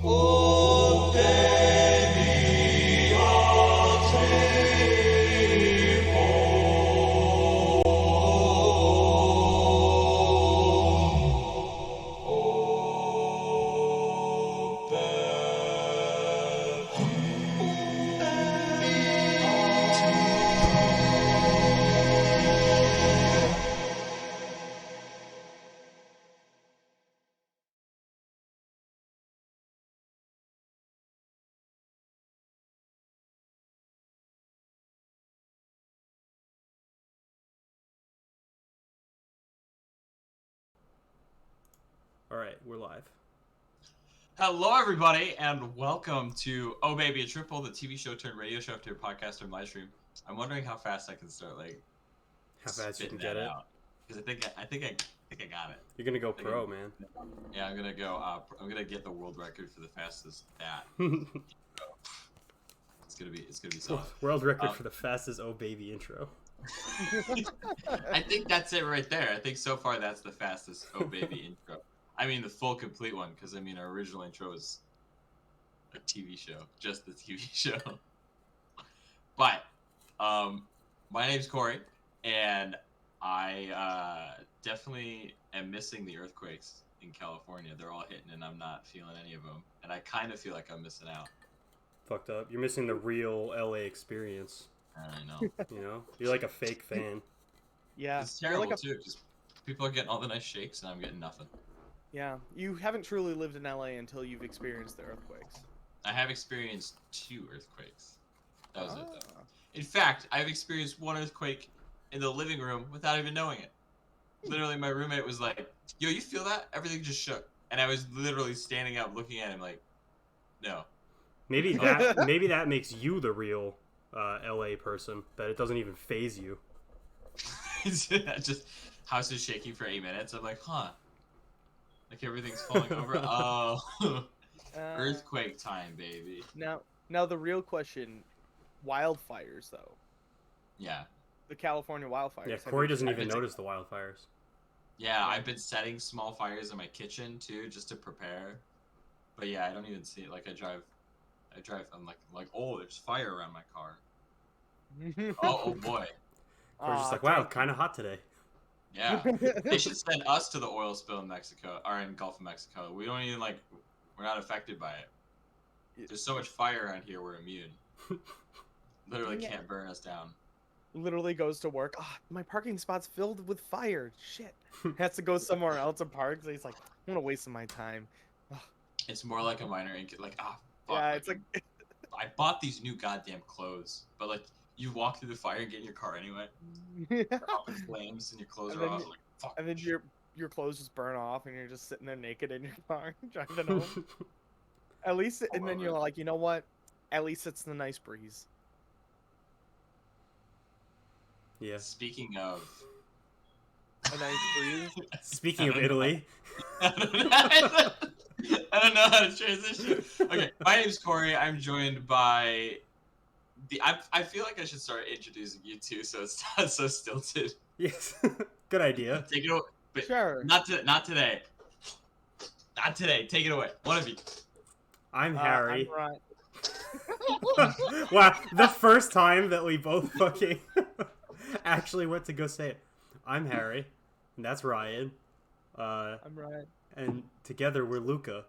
Oh, baby, I'll take you home. Oh, baby, I'll All right, we're live. Hello, everybody, and welcome to Oh Baby, a Triple, the TV show turned radio show after podcast and live stream. I'm wondering how fast I can start How fast you can spitting get that it? out because I think I got it. You're gonna go pro, man. Yeah, I'm gonna go. I'm gonna get the world record for the fastest that. It's gonna be solid. World record for the fastest "Oh Baby" intro. I think that's it right there. I think so far that's the fastest Oh Baby intro. I mean the full complete one because I mean our original intro is a TV show, just the TV show. But my name's Corey, and I definitely am missing the earthquakes in California. They're all hitting, and I'm not feeling any of them. And I kind of feel like I'm missing out. Fucked up. You're missing the real LA experience. I know. You know, you're like a fake fan. Yeah, It's terrible like too, because people are getting all the nice shakes, and I'm getting nothing. yeah. You haven't truly lived in LA until you've experienced the earthquakes. I have experienced 2 earthquakes. That was it, though. Ah. In fact, I've experienced 1 earthquake in the living room without even knowing it. Literally, my roommate was like, "Yo, you feel that?" Everything just shook, and I was literally standing up, looking at him like, "No." Maybe that makes you the real LA person. That it doesn't even phase you. Just house is shaking for 8 minutes. I'm like, huh? Like everything's falling over. Oh, earthquake time, baby. Now the real question: wildfires, though. Yeah. The California wildfires. Yeah, Have Corey you- doesn't even notice the wildfires. Yeah, I've been setting small fires in my kitchen too, just to prepare. But yeah, I don't even see it. Like I drive. I'm like, oh, there's fire around my car. Oh boy. Corey's just Aw, like, wow, dang. kind of hot today. Yeah. They should send us to the oil spill in Mexico, or in Gulf of Mexico. We don't even we're not affected by it. There's so much fire around here, we're immune. Literally Yeah. can't burn us down. Literally goes to work. Ah, my parking spot's filled with fire. Shit. Has to go somewhere else and park. So he's like, I'm gonna waste my time. It's more like a minor fuck. Yeah, it's like I bought these new goddamn clothes, but like you walk through the fire and get in your car anyway. Up in flames and your clothes And are then off. you- Like fuck. and then your clothes just burn off, and you're just sitting there naked in your car driving home. At least, and then you're like, you know what? At least it's the nice breeze. Yeah. Speaking of. A nice breeze. Speaking of Italy, I don't know how to transition. Okay, my name's Corey. I'm joined by I feel like I should start introducing you two, so it's not so stilted. yes, good idea. Take it away. But Sure. not today. Not today. Take it away. One of you. I'm Harry. I'm right. Wow, the first time that we both fucking actually went to go say it. I'm Harry, and that's Ryan. I'm right. And together we're Luca.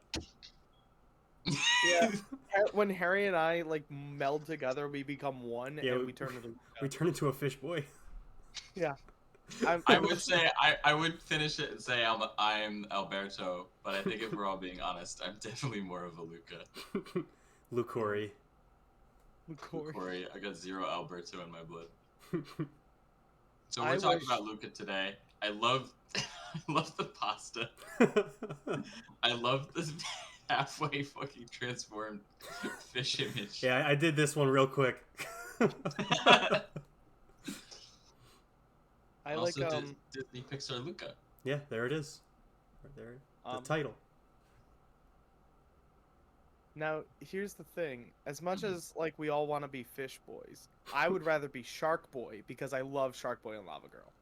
Yeah. When Harry and I meld together, we become one, Yeah, and we turn into. We turn into a fish boy. Yeah. I would say I would finish it and say I'm Alberto, but I think if we're all being honest, I'm definitely more of a Luca. Lucori. Corey, I got 0 Alberto in my blood. So I we're talking wish- about Luca today. I love the pasta. I love this halfway fucking transformed fish image. Yeah, I did this one real quick. I also like Disney Pixar Luca. Yeah, there it is. Right there. The um, title. Now, here's the thing. As much as we all want to be fish boys, I would rather be shark boy because I love Shark Boy and Lava Girl.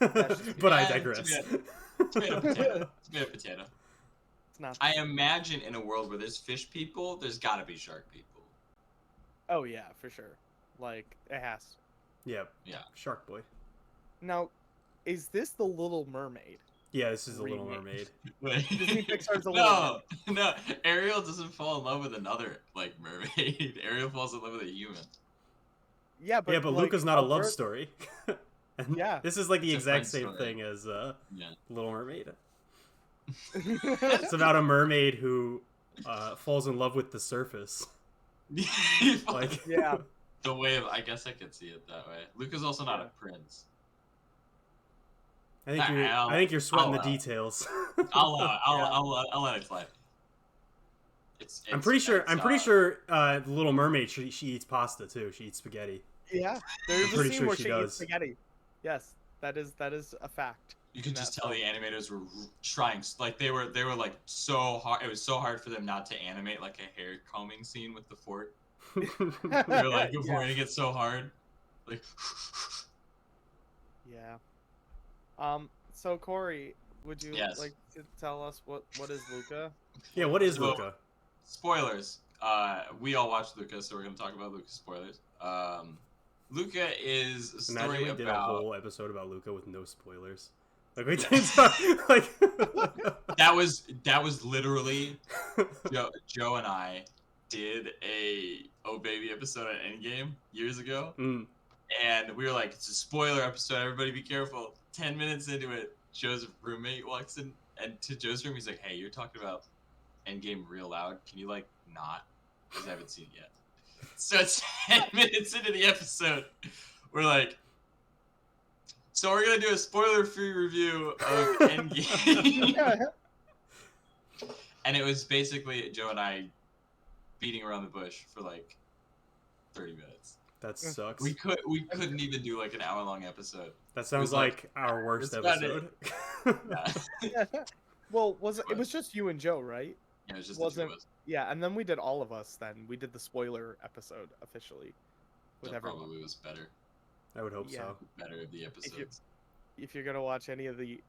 Anyways. But I Yeah, digress. Tomato, potato. Tomato, potato. It's not. I imagine in a world where there's fish people, there's got to be shark people. Oh yeah, for sure. Like it has. Yeah. Yeah. Shark Boy. Now, is this the Little Mermaid? Yeah, this is the Little Remake. Mermaid. Wait. Disney Pixar's The Little No, Ariel doesn't fall in love with another like mermaid. Ariel falls in love with a human. Yeah, but Yeah, but like, Luca's not a love bird- story. And Yeah. this is like the It's a exact friend same story. thing as Yeah. Little Mermaid. It's about a mermaid who falls in love with the surface. Like, Yeah. The way of, I guess I could see it that way. Luca's also not Yeah. a prince. I think you're sweating the I'll- details. I'll let it slide. I'm pretty sure the Little Mermaid she eats pasta too. She eats spaghetti. Yeah. There's I'm a pretty scene sure where she she does. eats spaghetti. Yes, that is a fact. You could in just that tell film. the animators were trying, like they were like so hard. It was so hard for them not to animate like a hair combing scene with the fort. They're like, before Yeah. it gets so hard, like. Yeah. So Corey, would you Yes. like to tell us what is Luca? Yeah, what is So- Luca? Spoilers. We all watched Luca, so we're gonna talk about Luca spoilers. Luca is a Imagine story we did a about whole episode about Luca with no spoilers. Like we did talk, like that was literally Joe and I did a Oh Baby episode on Endgame years ago, Mm. and we were like, it's a spoiler episode, everybody be careful. 10 minutes into it, Joe's roommate walks in and to Joe's room, he's like, hey, you're talking about Endgame real loud, can you like not, because I haven't seen it yet. So it's 10 minutes into the episode, we're like, so we're gonna do a spoiler-free review of Endgame. And it was basically Joe and I beating around the bush for like 30 minutes. That sucks. We couldn't even do like an hour-long episode. That sounds was like, like our worst it's about episode. Yeah. Well, it was just you and Joe, right? Yeah, it was just Wasn't- the two of us. Yeah, and then we did all of us. Then we did the spoiler episode officially with That everyone. probably was better. I would hope Yeah. so. Better of the episodes. If you're gonna watch any of the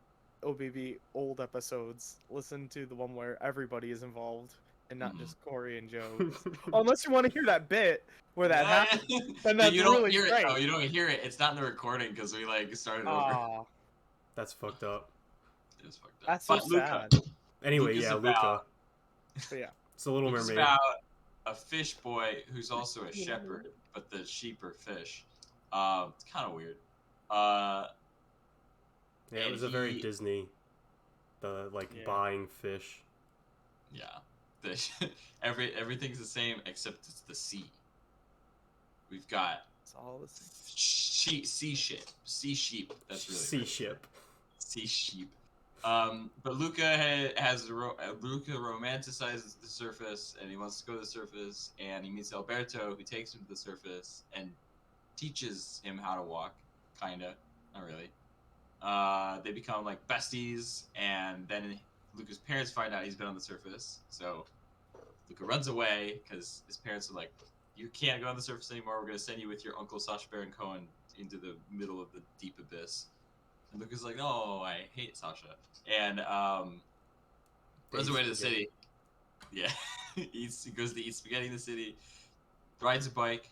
OBB old episodes, listen to the one where everybody is involved and not Mhm. just Corey and Joe. Unless you want to hear that bit where that happened, then But that's you don't really hear great. it though. You don't hear it. It's not in the recording because we like started over. Aw, That's fucked up. It was fucked up. that's so But Luca, sad. Anyway, Luca's yeah, Luca. about- But yeah, It's the Little It's Mermaid. about a fish boy who's also a shepherd, but the sheep are fish. It's kind of weird. Yeah, it and was a very he- Disney. The Yeah. buying fish. Yeah, the, everything's the same except it's the sea. We've got it's all the same. sea sheep. That's really Sea good. ship. Sea sheep. But Luca Luca romanticizes the surface, and he wants to go to the surface, and he meets Alberto, who takes him to the surface and teaches him how to walk, kinda, not really. They become like besties, and then Luca's parents find out he's been on the surface, so Luca runs away because his parents are like, "You can't go on the surface anymore. We're gonna send you with your uncle Sacha Baron Cohen into the middle of the deep abyss." And Luca's like, "No, I hate Sasha," and runs away to the city. Yeah, he goes to eat spaghetti in the city, rides a bike,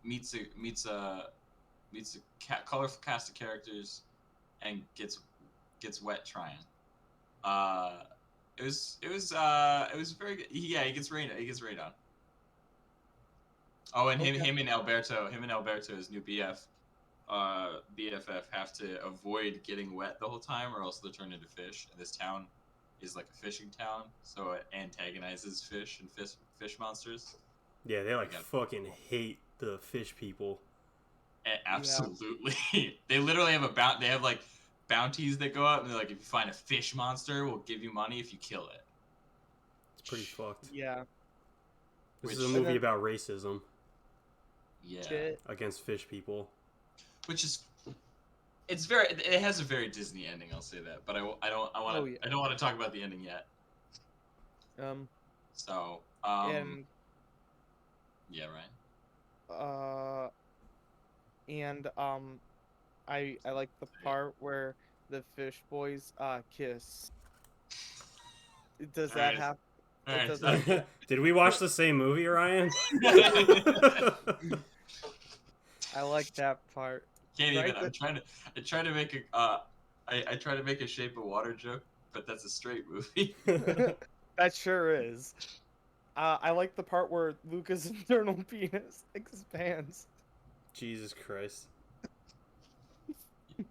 meets a colorful cast of characters, and gets wet trying. It was very good. Yeah, he gets rained on. Oh, and Okay. him and Alberto, his new BFF, have to avoid getting wet the whole time, or else they'll turn into fish. And this town is like a fishing town, so it antagonizes fish and fish monsters. Yeah, they like Yeah. fucking hate the fish people. Absolutely, they literally have they have like bounties that go up, and they're like, if you find a fish monster, we'll give you money if you kill it. It's pretty fucked. Yeah. This is Which- a movie about racism Yeah. Shit. against fish people. Which is, it has a very Disney ending. I'll say that, but I don't want to Oh, yeah. I don't want to talk about the ending yet. So And yeah, Ryan. I like the part where the fish boys kiss Does that Alright. happen? Alright, doesn't- Did we watch the same movie, Ryan? I like that part. Can't Right, even. I try to make a. I try to make a Shape of Water joke, but that's a straight movie. That sure is. I like the part where Luca's internal penis expands. Jesus Christ.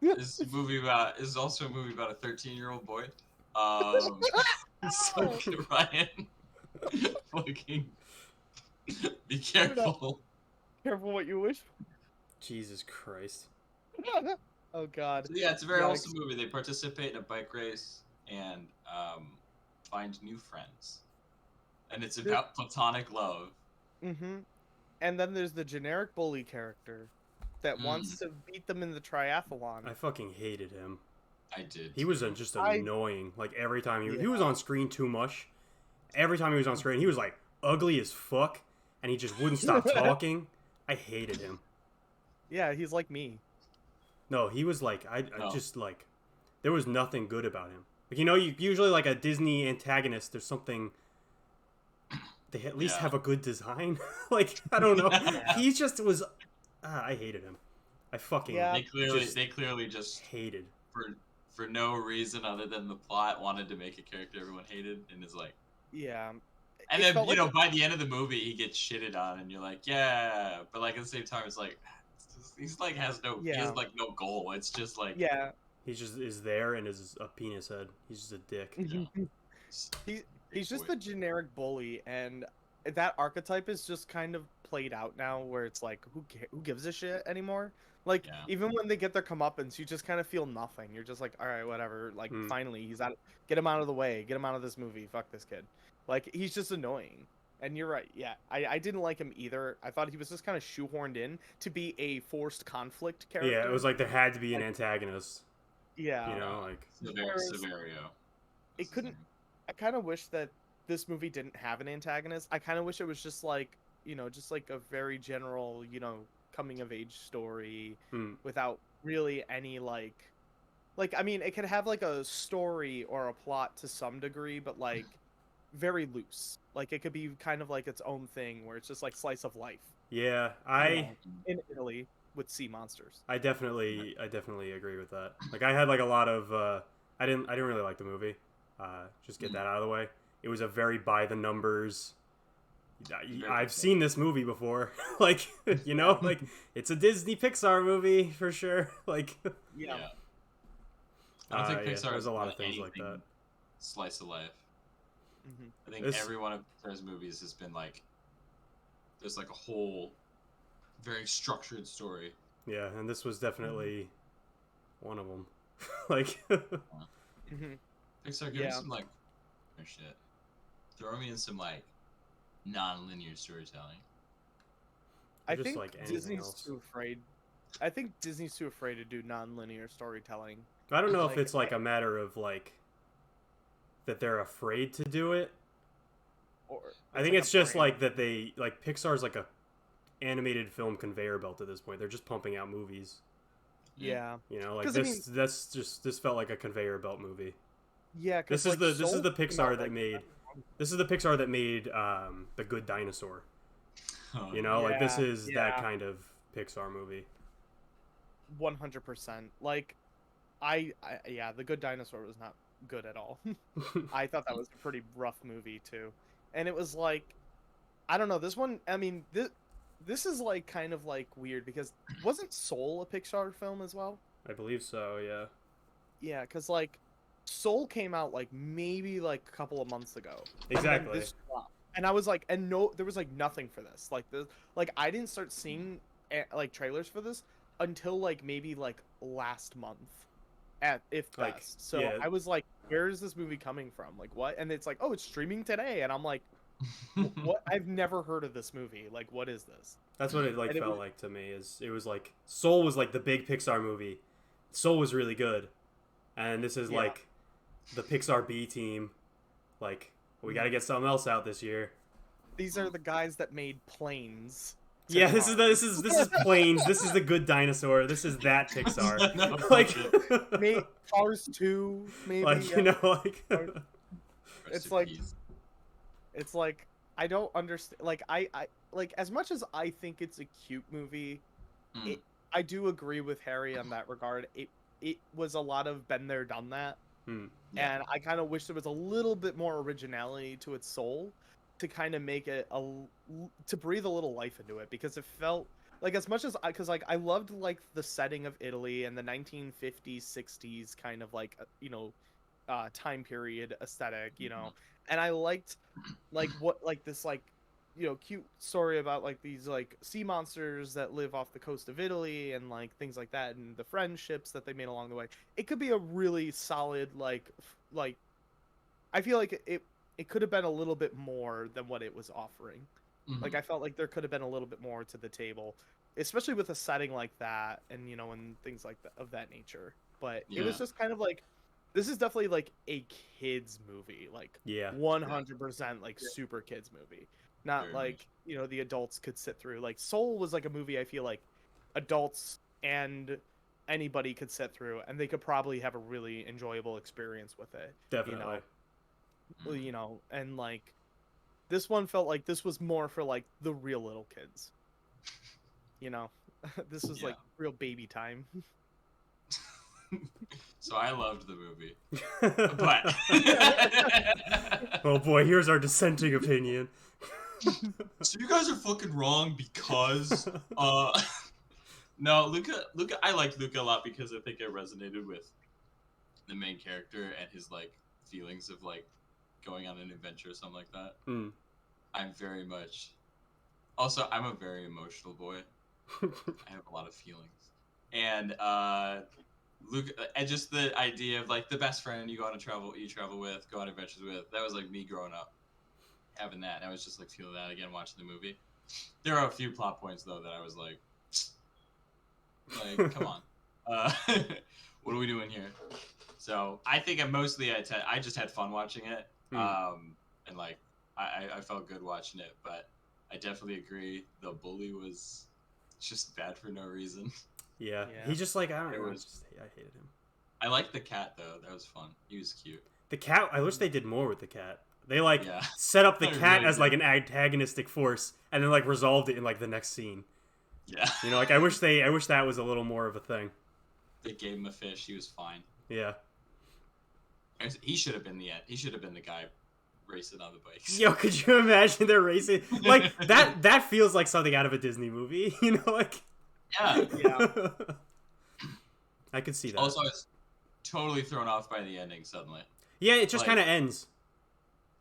This movie about is also a movie about a 13-year-old boy. So Ryan, fucking be careful. Careful what you wish Jesus Christ. for. Oh God. So yeah, it's a very Yikes. wholesome movie. They participate in a bike race and find new friends, and it's about platonic love. Mm-hmm. And then there's the generic bully character that wants to beat them in the triathlon. I fucking hated him. I did. He was just annoying. Like every time he was Yeah. on screen too much. Every time he was on screen, he was like ugly as fuck, and he just wouldn't stop talking. I hated him. Yeah, he's like me. No, he was like I No. just like there was nothing good about him. Like you usually like a Disney antagonist. There's something they at least Yeah. have a good design. Like I don't know. He just was. I hated him. I fucking Yeah. They clearly just hated. for no reason other than the plot wanted to make a character everyone hated, and is like. Yeah. And It then felt you like know by the end of the movie he gets shitted on, and you're like, yeah, but like at the same time it's like he's like he Yeah. has like no goal. It's just like Yeah. He just is there and is a penis head. He's just a dick. you know, He's just boy. the generic bully, and that archetype is just kind of played out now, where it's like, who gives a shit anymore? Like, Yeah. even when they get their comeuppance, you just kind of feel nothing. You're just like, all right, whatever. Like, Mm. finally, he's out. Get him out of the way. Get him out of this movie. Fuck this kid. Like, he's just annoying. And you're right. Yeah, I didn't like him either. I thought he was just kind of shoehorned in to be a forced conflict character. Yeah, it was like there had to be an antagonist. Yeah. You know, like Severio. It couldn't. I kind of wish that this movie didn't have an antagonist. I kind of wish it was just like, just like a very general, coming of age story mm, without really any like I mean, it could have like a story or a plot to some degree, but like very loose. Like it could be kind of like its own thing where it's just like slice of life. yeah, you know, in Italy with sea monsters. I definitely agree with that. Like I had like a lot of I didn't really like the movie. Just get that out of the way. It was a very by the numbers. I've seen this movie before. Like, like it's a Disney Pixar movie for sure. Like Yeah. I don't think Pixar there's has a lot of done things like anything that. slice of life. Mhm. I think This- every one of Pixar's movies has been like there's like a whole very structured story. Yeah, and this was definitely one of them. Like Mhm. Pixar, give me Yeah. some like shit. Throw me in some like non-linear storytelling. I just think like anything Disney's else. too afraid. I think Disney's too afraid to do non-linear storytelling. I don't know if Like, it's like a matter of like that they're afraid to do it. Or I think like it's a just brand. like that they like Pixar's like a animated film conveyor belt at this point. They're just pumping out movies. Yeah. Like 'Cause, I this felt like a conveyor belt movie. Yeah. 'cause, This is like, the Soul Pixar came that out, made The Good Dinosaur. Like this Yeah, is that yeah. kind of Pixar movie. 100%. Like, yeah, The Good Dinosaur was not good at all. I thought that was a pretty rough movie too, and it was like, I don't know. This one, I mean, this is like kind of like weird because wasn't Soul a Pixar film as well? I believe so. Yeah. Yeah, because like Soul came out like maybe like a couple of months ago. And then Exactly. this dropped. And I was like, and no, there was like nothing for this. Like I didn't start seeing like trailers for this until like maybe like last month, if Like, best. So yeah. I was like, where is this movie coming from? Like what? And it's like, oh, it's streaming today, and I'm like, what? I've never heard of this movie. Like, what is this? That's what it like And it felt was- like to me. It was like Soul was like the big Pixar movie. Soul was really good, and this is Yeah. like the Pixar B team. Like we got to get something else out this year. These are the guys that made Planes. Yeah, this is Cars. this is planes. This is the Good Dinosaur. This is that Pixar. No Like, Maybe Cars 2, maybe. like yeah. you know, like Cars- Rest It's in like- peace. It's like I don't understand. Like I like as much as I think it's a cute movie, Mm. I do agree with Harry on that regard. It was a lot of been there, done that, hmm, Yeah. and I kind of wish there was a little bit more originality to its soul, to kind of make it to breathe a little life into it, because it felt like, as much as because like I loved like the setting of Italy and the 1950s 60s kind of like time period aesthetic, and I liked like what like this like cute story about like these like sea monsters that live off the coast of Italy and like things like that, and the friendships that they made along the way. It could be a really solid like I feel like it could have been a little bit more than what it was offering. Mhm. Like I felt like there could have been a little bit more to the table, especially with a setting like that, and and things like that of that nature. But it was Yeah. just kind of like, this is definitely like a kids movie, like yeah. 100% like super kids movie, not Very like the adults could sit through. Like Soul was like a movie I feel like adults and anybody could sit through, and they could probably have a really enjoyable experience with it. Definitely. And like this one felt like this was more for like the real little kids. This was like Yeah. real baby time. So I loved the movie, but Oh boy, here's our dissenting opinion. so you guys are fucking wrong because no, Luca, I liked Luca a lot because I think I resonated with the main character and his like feelings of like going on an adventure or something like that. Mm. I'm very much also I'm a very emotional boy. I have a lot of feelings. And Luca, and just the idea of like the best friend you travel with, go on adventures with, that was like me growing up having that, and I was just like feeling that again watching the movie. There are a few plot points though that I was like come on, what are we doing here? So I think I just had fun watching it, and like I felt good watching it, but I definitely agree the bully was just bad for no reason. Yeah. Yeah. He just like, I don't It know. was- I hated him. I liked the cat though; that was fun. He was cute. The cat. I wish they did more with the cat. They like Yeah. set up the I cat really as like did. an antagonistic force, and then like resolved it in like the next scene. Yeah. Like I wish that was a little more of a thing. They gave him a fish. He was fine. Yeah. He should have been He should have been the guy racing on the bikes. Yo, could you imagine they're racing like that? That feels like something out of a Disney movie. Like. Yeah. Yeah. I could see that. Also, I was totally thrown off by the ending suddenly. Yeah, it just like- kind of ends.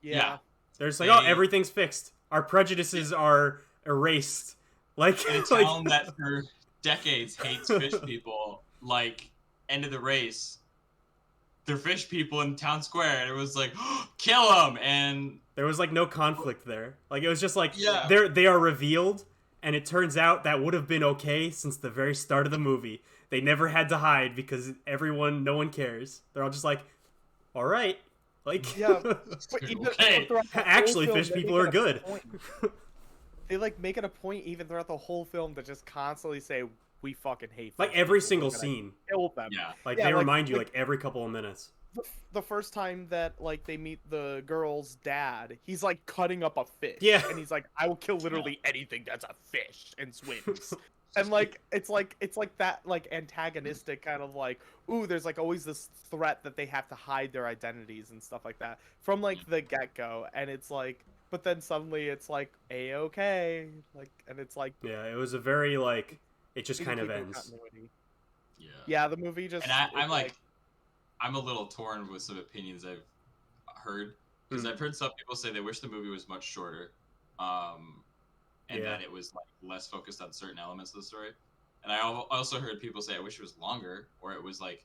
Yeah. They're just like, They- oh, everything's fixed. Our prejudices are erased. Like, In a like town that for decades hates fish people, like, end of the race, they're fish people in town square, and it was like, kill them! And there was like no conflict there. Like it was just like Yeah. they are revealed, and it turns out that would have been okay since the very start of the movie. They never had to hide because no one cares. They're all just like, all right, like Yeah. But even Okay. throughout the whole Actually, film, fish they people make are it a good. point. They like make it a point even throughout the whole film to just constantly say, we fucking hate like fish every people, single we're gonna scene. kill them. yeah. Like Yeah, they like- remind you like- like every couple of minutes. The first time that like they meet the girl's dad, he's like cutting up a fish. Yeah. And he's like, I will kill literally anything that's a fish and swims. And like it's like that like antagonistic kind of like, ooh, there's like always this threat that they have to hide their identities and stuff like that from like the get-go. And it's like, but then suddenly it's like A-okay, like, and it's like Yeah, it was a very like it just you can kind of keep your ends. continuity. Yeah. Yeah, the movie just And is I'm like, I'm a little torn with some opinions I've heard. Because Mm. I've heard some people say they wish the movie was much shorter. And Yeah. that it was like less focused on certain elements of the story. And I also heard people say I wish it was longer, or it was like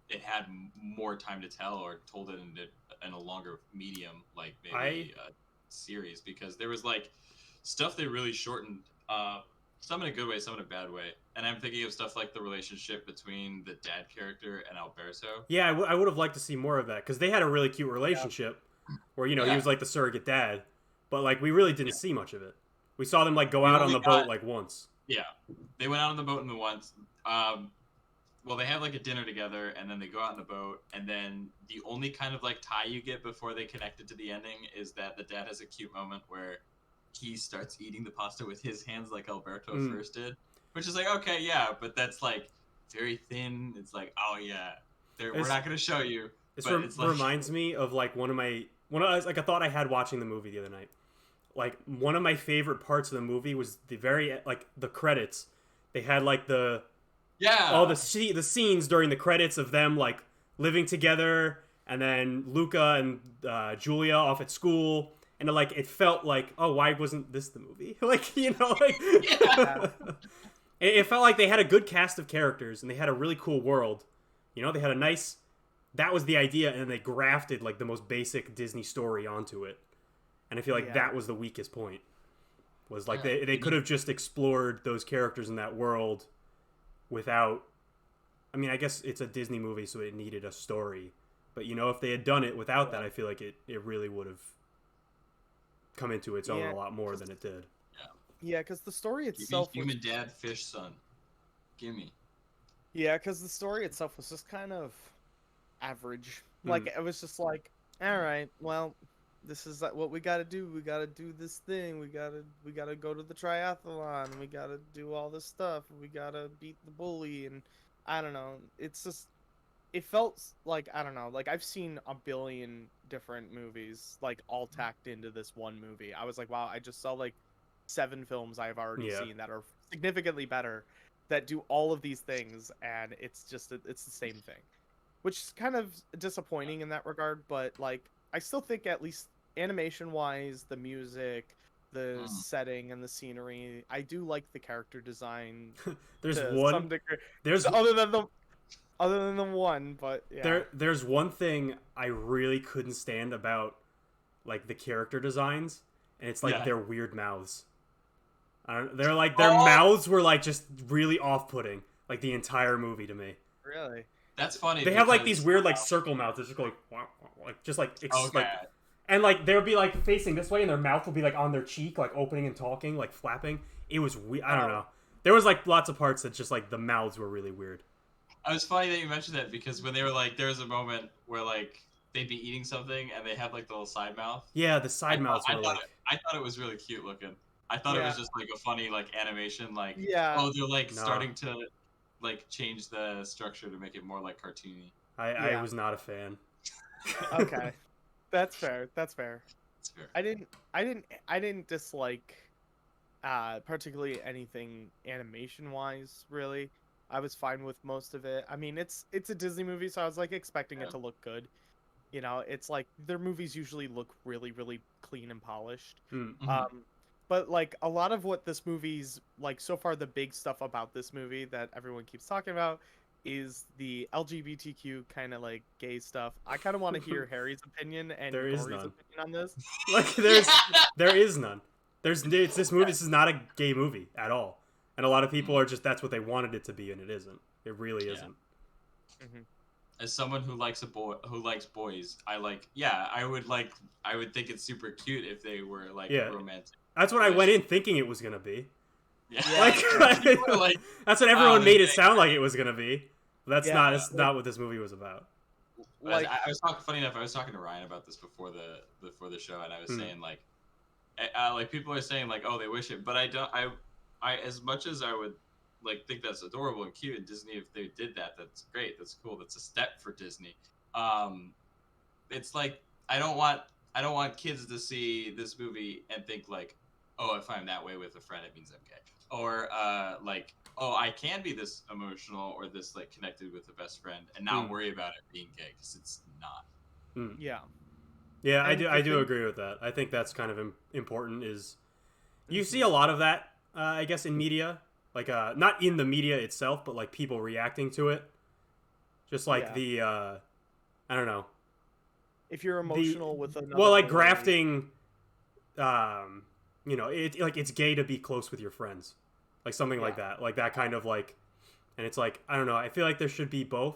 it had more time to tell, or told it in a longer medium, like maybe a series, because there was like stuff they really shortened, some in a good way, some in a bad way. And I'm thinking of stuff like the relationship between the dad character and Alberto. Yeah, I would have liked to see more of that because they had a really cute relationship where he Yeah. was like the surrogate dad, but like we really didn't see much of it. We saw them like go We out on only the got- boat like once. Yeah, they went out on the boat in the once. Well, they have like a dinner together, and then they go out on the boat, and then the only kind of like tie you get before they connected to the ending is that the dad has a cute moment where he starts eating the pasta with his hands like Alberto first did, which is like, okay, yeah, but that's like very thin. It's like, oh yeah, we're not gonna show you. This But it's like, reminds me of like one of like a thought I had watching the movie the other night. Like one of my favorite parts of the movie was the very like the credits. They had like all the scenes during the credits of them like living together, and then Luca and Julia off at school, and it felt like, oh, why wasn't this the movie? Like, you know, like it felt like they had a good cast of characters and they had a really cool world. You know, they had a nice. That was the idea, and they grafted like the most basic Disney story onto it. And I feel like that was the weakest point. Was like they could have just explored those characters in that world without. I mean, I guess it's a Disney movie, so it needed a story. But you know, if they had done it without that, I feel like it really would have come into its own a lot more than it did. Yeah, because the story give me itself human dad, fish son. Gimme. Yeah, because the story itself was just kind of average. Like, it was just like, all right, well, this is what we got to do. We got to do this thing. We got to go to the triathlon. We got to do all this stuff. We got to beat the bully. And I don't know. It's just, it felt like, I don't know, like I've seen a billion different movies, like all tacked into this one movie. I was like, wow, I just saw like 7 films I've already seen that are significantly better that do all of these things. And it's just, it's the same thing, which is kind of disappointing in that regard. But like, I still think at least animation wise, the music, the setting and the scenery, I do like the character design. There's some degree. There's other than the one, but yeah. There's one thing I really couldn't stand about like the character designs, and it's like their weird mouths. They're like their mouths were like just really off-putting like the entire movie to me. Really? That's funny. They have like these weird like circle mouths. It's just like like, and like they would be like facing this way, and their mouth would be like on their cheek, like opening and talking, like flapping. It was weird. I don't know. There was like lots of parts that just like the mouths were really weird. It was funny that you mentioned that because when they were like, there was a moment where like they'd be eating something and they have like the little side mouth. Yeah, the side mouths were like. I thought it was really cute looking. I thought it was just like a funny like animation, like oh they're like starting to like change the structure to make it more like cartoony. I was not a fan. Okay, that's fair. That's fair. That's fair. I didn't dislike particularly anything animation wise. Really, I was fine with most of it. I mean, it's a Disney movie, so I was like expecting it to look good. You know, it's like their movies usually look really, really clean and polished. But like a lot of what this movie's like so far, the big stuff about this movie that everyone keeps talking about is the LGBTQ kind of like gay stuff. I kind of want to hear Harry's opinion and Corey's opinion on this. Like there is none. This movie. This is not a gay movie at all, and a lot of people are just that's what they wanted it to be, and it isn't. It really isn't. As someone who likes boys, I would think it's super cute if they were like romantic. That's what I went in thinking it was gonna be. Yeah. Like that's what everyone made it sound like it was gonna be. That's not what this movie was about. Like I was talking. Funny enough, I was talking to Ryan about this before the show, and I was saying like people are saying like, oh, they wish it, but I don't. I as much as I would like think that's adorable and cute, and Disney, if they did that, that's great. That's cool. That's a step for Disney. It's like I don't want kids to see this movie and think like, oh, if I'm that way with a friend, it means I'm gay. Or like, oh, I can be this emotional or this like connected with a best friend and not worry about it being gay because it's not. Yeah. Yeah, I do agree with that. I think that's kind of important. Is you see a lot of that, I guess, in media, like not in the media itself, but like people reacting to it. Just like the, I don't know. If you're emotional with another like grafting, you know, it's gay to be close with your friends, like something like that kind of like, and it's like I don't know. I feel like there should be both.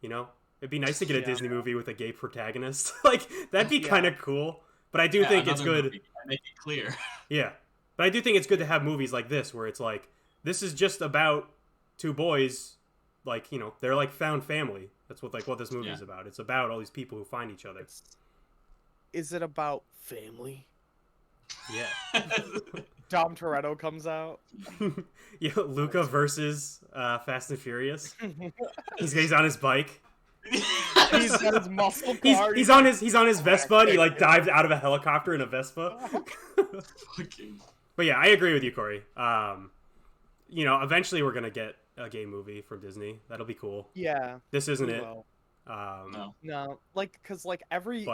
You know, it'd be nice to get a Disney movie with a gay protagonist. Like that'd be kind of cool. But I do think it's good. Make it clear. Yeah, But I do think it's good to have movies like this where it's like, this is just about two boys, like, you know, they're like found family. That's what this movie is about. It's about all these people who find each other. Is it about family? Yeah. Dom Toretto comes out. Yeah, Luca versus Fast and Furious. He's on his bike. He's got his muscle car. He's on his Vespa. And he like dives out of a helicopter in a Vespa. But yeah, I agree with you, Corey. You know, eventually we're gonna get a gay movie from Disney. That'll be cool. Yeah. This isn't it. Well, No. like, cause like every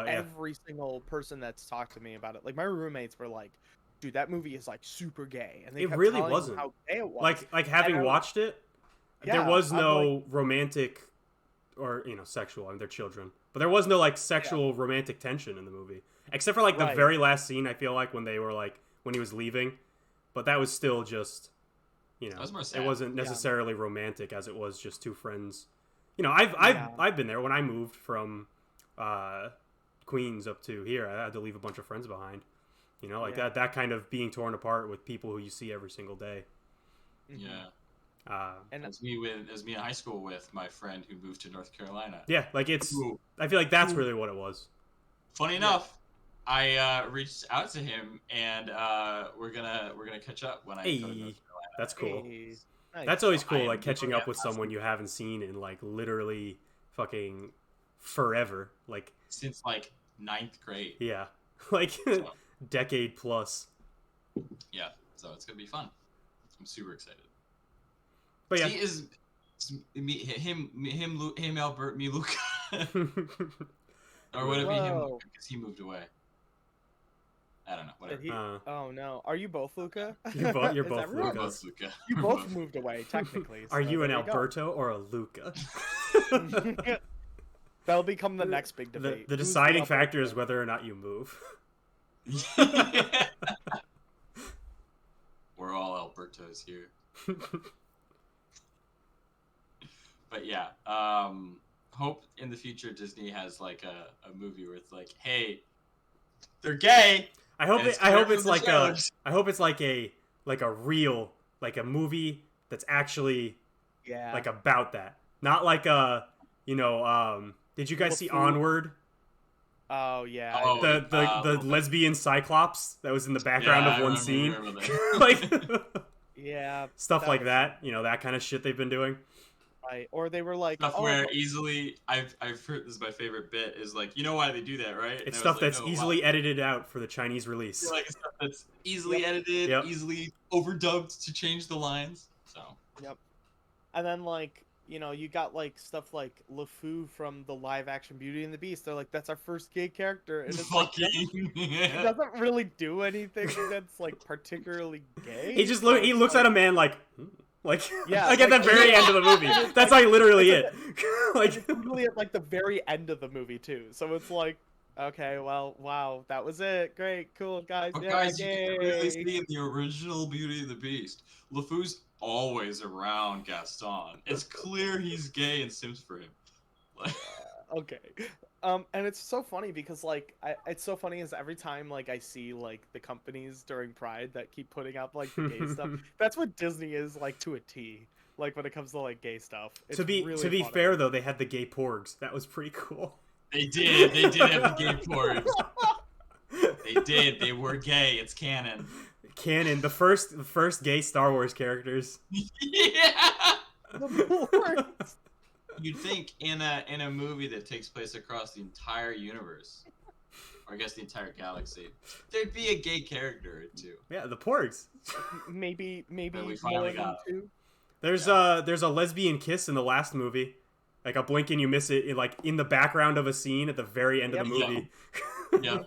single person that's talked to me about it, like my roommates were like, "Dude, that movie is like super gay," and they It kept really telling me wasn't. how gay it was. Like having watched it, there Yeah, was I'm no romantic or, you know, sexual. I mean, they're children, but there was no like sexual romantic tension in the movie, except for like the Right. very last scene. I feel like when they were like when he was leaving, but that was still just, you know, That was more it sad. wasn't necessarily romantic as it was just two friends. You know, I've been there when I moved from Queens up to here. I had to leave a bunch of friends behind. You know, like that kind of being torn apart with people who you see every single day. Yeah. And As me in high school with my friend who moved to North Carolina. Yeah, like it's. Ooh. I feel like that's really what it was. Funny enough, I reached out to him, and we're gonna catch up when I go to North Hey, Carolina. that's cool. Hey, nice. That's always I cool, am like catching up yeah, with someone you haven't seen in like literally fucking forever. Like, Since like 9th grade. yeah, like So, decade plus. yeah, so it's gonna be fun. I'm super excited. But yeah, He is him, Albert, me, Luca. Or would it be him, Whoa. Luca, because he moved away? I don't know. Whatever. Did he- oh no, are you both Luca? You're both Is that Luca. We're right? both Luca. You We're both moved away technically. are so you an there go. Alberto or a Luca? That'll become the next big debate. The Who's deciding Alberto? factor is whether or not you move. We're all Albertos here. But yeah, hope in the future Disney has like a movie where it's like, hey, they're gay. I hope and it's I hope clear it's from the like trailers. I hope it's like a real, like a movie that's actually Yeah. like about that. Not like a, you know, did you guys see Onward? Oh yeah. Oh, The lesbian cyclops that was in the background Yeah, of one I scene. remember that. Like Yeah. stuff like was- that, you know, that kind of shit they've been doing. Right. Or they were like, Stuff oh, where easily I've heard, this is my favorite bit, is like, you know why they do that, right? And It's I was stuff like, that's no, easily why? edited out for the Chinese release. Like stuff that's easily Yep. edited, Yep. easily overdubbed to change the lines. So and then like, you know, you got like stuff like LeFou from the live action Beauty and the Beast. They're like, that's our first gay character, and it's like, fucking it doesn't really do anything that's like particularly gay. He just so he it's looks like- at a man like like Yeah, like at like- the very end of the movie. That's like literally it. Like It's literally at like the very end of the movie too. So it's like, okay, well, wow, that was it. Great, cool, guys. But Yeah, guys, you yay. can really see in the original Beauty and the Beast, LeFou's always around Gaston. It's clear he's gay and sims for him. Like, Okay. And it's so funny because like it's so funny is every time like I see like the companies during Pride that keep putting up like the gay stuff, that's what Disney is like to a T. Like when it comes to like gay stuff. It's to be really funny. fair though, they had the gay porgs. That was pretty cool. they did have the gay porgs. They did. They were gay. It's canon. Canon, the first gay Star Wars characters. Yeah. The porgs. You'd think in a movie that takes place across the entire universe, or I guess the entire galaxy, there'd be a gay character or two. Yeah, the porgs. maybe And we more finally than got two. There's a lesbian kiss in the last movie. Like a blink and you miss it, like in the background of a scene at the very end of the Yep. movie. Yeah.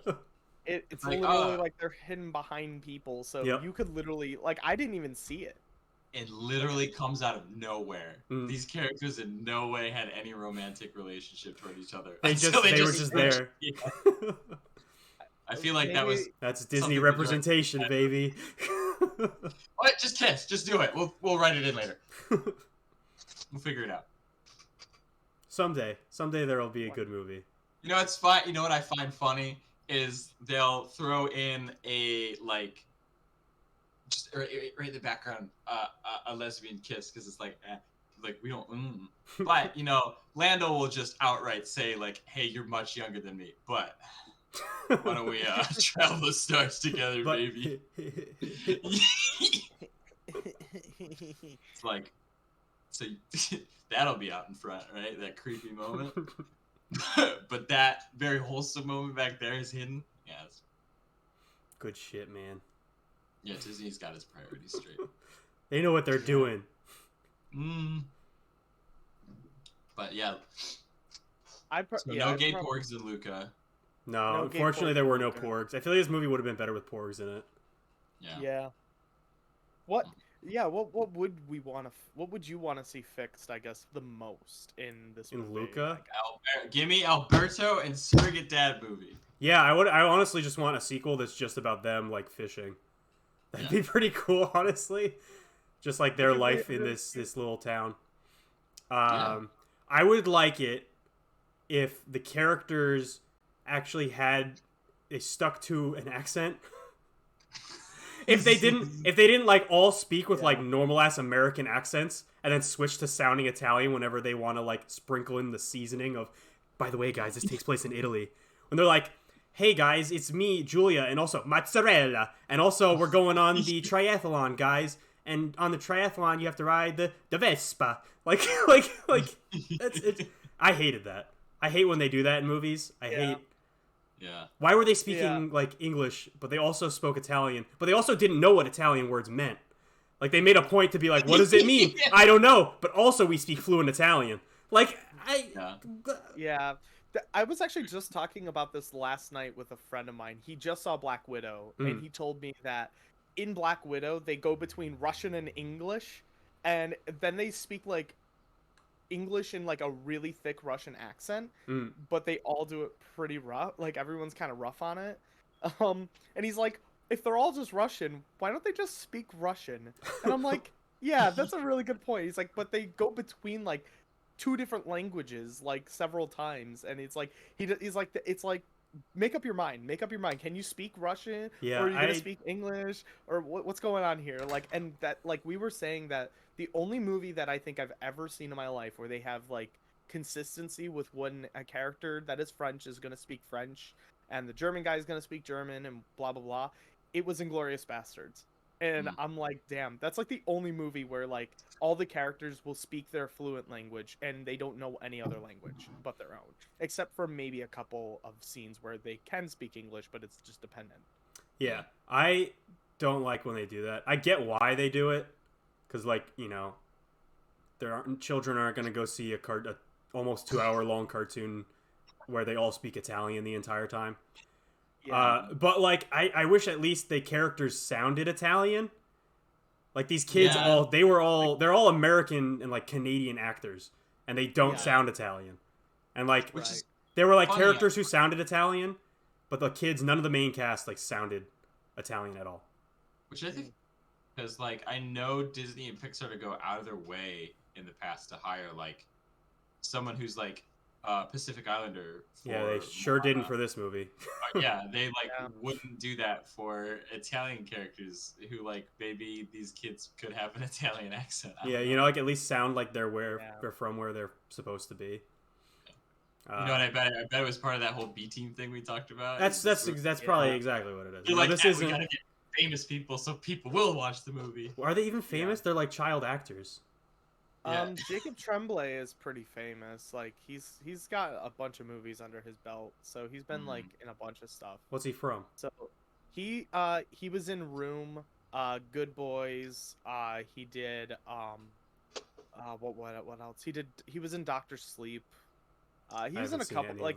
It's Like, literally like they're hidden behind people, so Yep. you could literally like I didn't even see it. It literally comes out of nowhere. Mm. These characters in no way had any romantic relationship toward each other. They until were just there. Yeah. I feel like that was. Maybe- That's Something Disney to representation, direct- baby. What? Just kiss. Just do it. We'll write it in later. We'll figure it out. Someday there will be a good movie. You know what's fun? You know what I find funny is they'll throw in a like just right in the background, a lesbian kiss because it's like we don't. But Lando will just outright say like, "Hey, you're much younger than me, but why don't we travel the stars together, But baby?" It's like, so that'll be out in front, right? That creepy moment. But that very wholesome moment back there is hidden. Yeah, good shit, man. yeah. Disney's got his priorities straight. They know what they're doing. But yeah, so yeah, no I'd gay probably- porgs in Luca. No, No gay unfortunately, porgs there were in no Luca. porgs. I feel like this movie would have been better with porgs in it. Yeah. Yeah. What? Yeah. What would we want to? What would you want to see fixed? I guess the most in this In movie. Luca? Give me Alberto and Surrogate Dad movie. Yeah, I honestly just want a sequel that's just about them like fishing. That'd be pretty cool, honestly. Just like their Would you life really- in this little town. Yeah. I would like it if the characters actually they stuck to an accent. If they didn't like all speak with like Yeah. normal ass American accents and then switch to sounding Italian whenever they want to like sprinkle in the seasoning of, by the way, guys, this takes place in Italy. When they're like, hey guys, it's me, Julia, and also mozzarella, and also we're going on the triathlon, guys, and on the triathlon you have to ride the Vespa. Like it's I hated that. I hate when they do that in movies. I hate. Yeah. Why were they speaking like English, but they also spoke Italian, but they also didn't know what Italian words meant? Like they made a point to be like, what does it mean? I don't know, but also we speak fluent Italian. Like Yeah. I was actually just talking about this last night with a friend of mine. He just saw Black Widow, and he told me that in Black Widow they go between Russian and English, and then they speak like English in like a really thick Russian accent, but they all do it pretty rough. Like everyone's kind of rough on it. And he's like, if they're all just Russian, why don't they just speak Russian? And I'm like, yeah, that's a really good point. He's like, but they go between like two different languages like several times, and it's like he's like it's like make up your mind. Can you speak Russian? Yeah, or are you gonna speak English? Or what's going on here? Like, and that like we were saying that the only movie that I think I've ever seen in my life where they have like consistency with when a character that is French is gonna speak French and the German guy is gonna speak German and blah blah blah, it was Inglorious Bastards. And I'm like, damn, that's like the only movie where like all the characters will speak their fluent language and they don't know any other language but their own, except for maybe a couple of scenes where they can speak English, but it's just dependent. Yeah, I don't like when they do that. I get why they do it, because like children aren't going to go see a almost 2 hour long cartoon where they all speak Italian the entire time. Yeah. But like I wish at least the characters sounded Italian. Like these kids they're all American and like Canadian actors, and they don't sound Italian. And like there were like funny. characters who sounded Italian, but the kids, none of the main cast like sounded Italian at all. Which I think, because like I know Disney and Pixar to go out of their way in the past to hire like someone who's like Pacific Islander. Yeah, they sure didn't for this movie. Yeah, they like wouldn't do that for Italian characters who like maybe these kids could have an Italian accent. Yeah, like at least sound like they're from where they're supposed to be. You know what I bet? I bet it was part of that whole B team thing we talked about. That's probably exactly what it is. You're like, this we isn't. gotta get famous people so people will watch the movie. Are they even famous? They're like child actors. Yeah. Jacob Tremblay is pretty famous. Like he's got a bunch of movies under his belt, so he's been like in a bunch of stuff. What's he from? So he was in Room, Good Boys. He did what else? He was in Doctor Sleep. He was in a couple like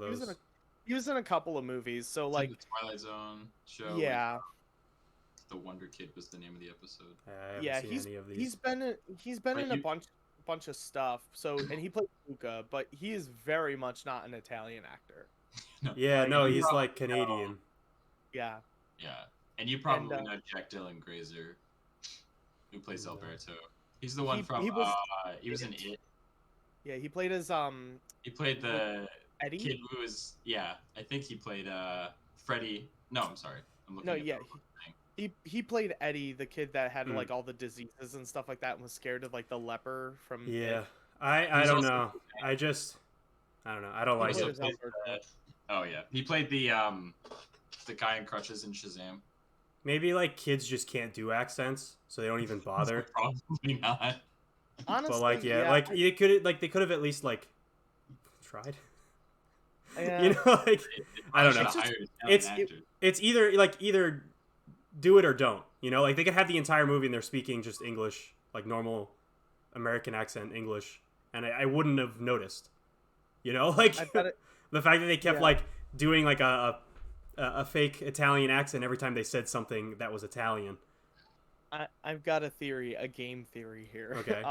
he was in a couple of movies. So like the Twilight Zone show. Yeah. Like, The Wonder Kid was the name of the episode. I haven't seen any of these. he's been in a bunch of stuff. So and he played Luca, but he is very much not an Italian actor. He's like Canadian. Yeah. Yeah, and you probably know Jack Dylan Grazer, who plays Alberto. He's the one he was in It. Yeah, he played as He played the Eddie? kid who was I think he played Freddy. No, I'm sorry. I'm looking. He played Eddie, the kid that had Mm. like all the diseases and stuff like that, and was scared of like the leper from Yeah, It. I He's don't also- know. I don't know. I don't He like Also played it. his played, Albert. oh yeah, he played the guy in Crutches in Shazam. Maybe like kids just can't do accents, so they don't even bother. Probably not. Honestly, But like, yeah, yeah, like they could have at least like tried. yeah. You know, like I don't know. Should've hired an It's Italian actor. it's either do it or don't. You know, like they could have the entire movie and they're speaking just English, like normal American accent English, and I wouldn't have noticed. You know, like I bet it. the fact that they kept Yeah. like doing like a fake Italian accent every time they said something that was Italian. I've got a theory, a game theory here. Okay.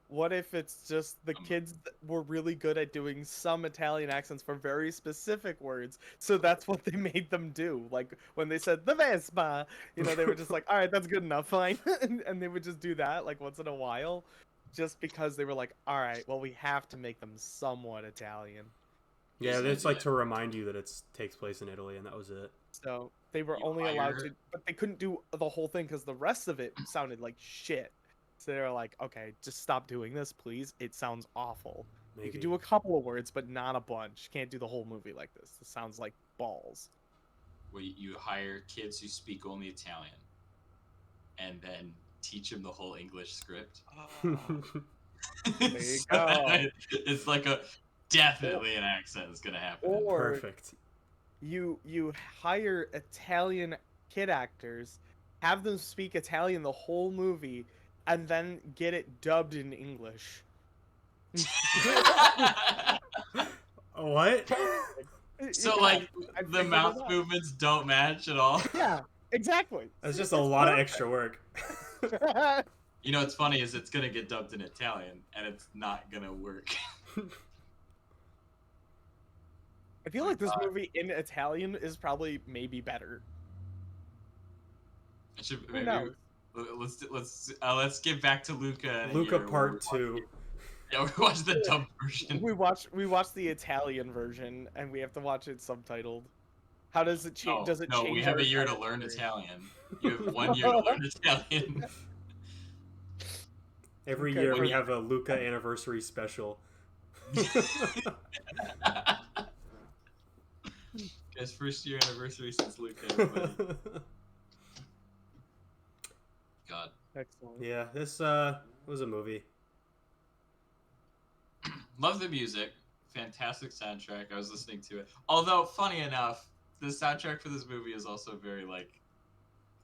What if it's just the kids that were really good at doing some Italian accents for very specific words, so that's what they made them do. Like when they said the Vespa, they were just like, all right, that's good enough, fine, and they would just do that like once in a while, just because they were like, all right, well, we have to make them somewhat Italian. Yeah, Here's an it's like idea. to remind you that it takes place in Italy, and that was it. So they were You only allowed hire- to, but they couldn't do the whole thing because the rest of it sounded like shit. So they were like, okay, just stop doing this, please. It sounds awful. Maybe. You can do a couple of words, but not a bunch. Can't do the whole movie like this. This sounds like balls. Where you hire kids who speak only Italian, and then teach them the whole English script. There you So go. it's like definitely an accent is gonna happen. Or Perfect. you hire Italian kid actors, have them speak Italian the whole movie, and then get it dubbed in English. What? So Yeah, like I the figured mouth it out. movements don't match at all. Yeah, exactly. That's just a lot of extra work. You know what's funny is it's gonna get dubbed in Italian and it's not gonna work. I feel like this movie in Italian is probably maybe better. It should, Who maybe, knows? let's get back to Luca. Luca here, Part where 2. Yeah, we watched the dub version. We watched the Italian version, and we have to watch it subtitled. How does it change? Oh, Does it no, change? we have our a year to Italian learn theory? Italian. You have 1 year to learn Italian. Every Okay. year When we you- have a Luca anniversary special. Guys, first year anniversary since Luca. Everybody. God. Excellent. Yeah, this was a movie. Love the music. Fantastic soundtrack. I was listening to it. Although, funny enough, the soundtrack for this movie is also very like.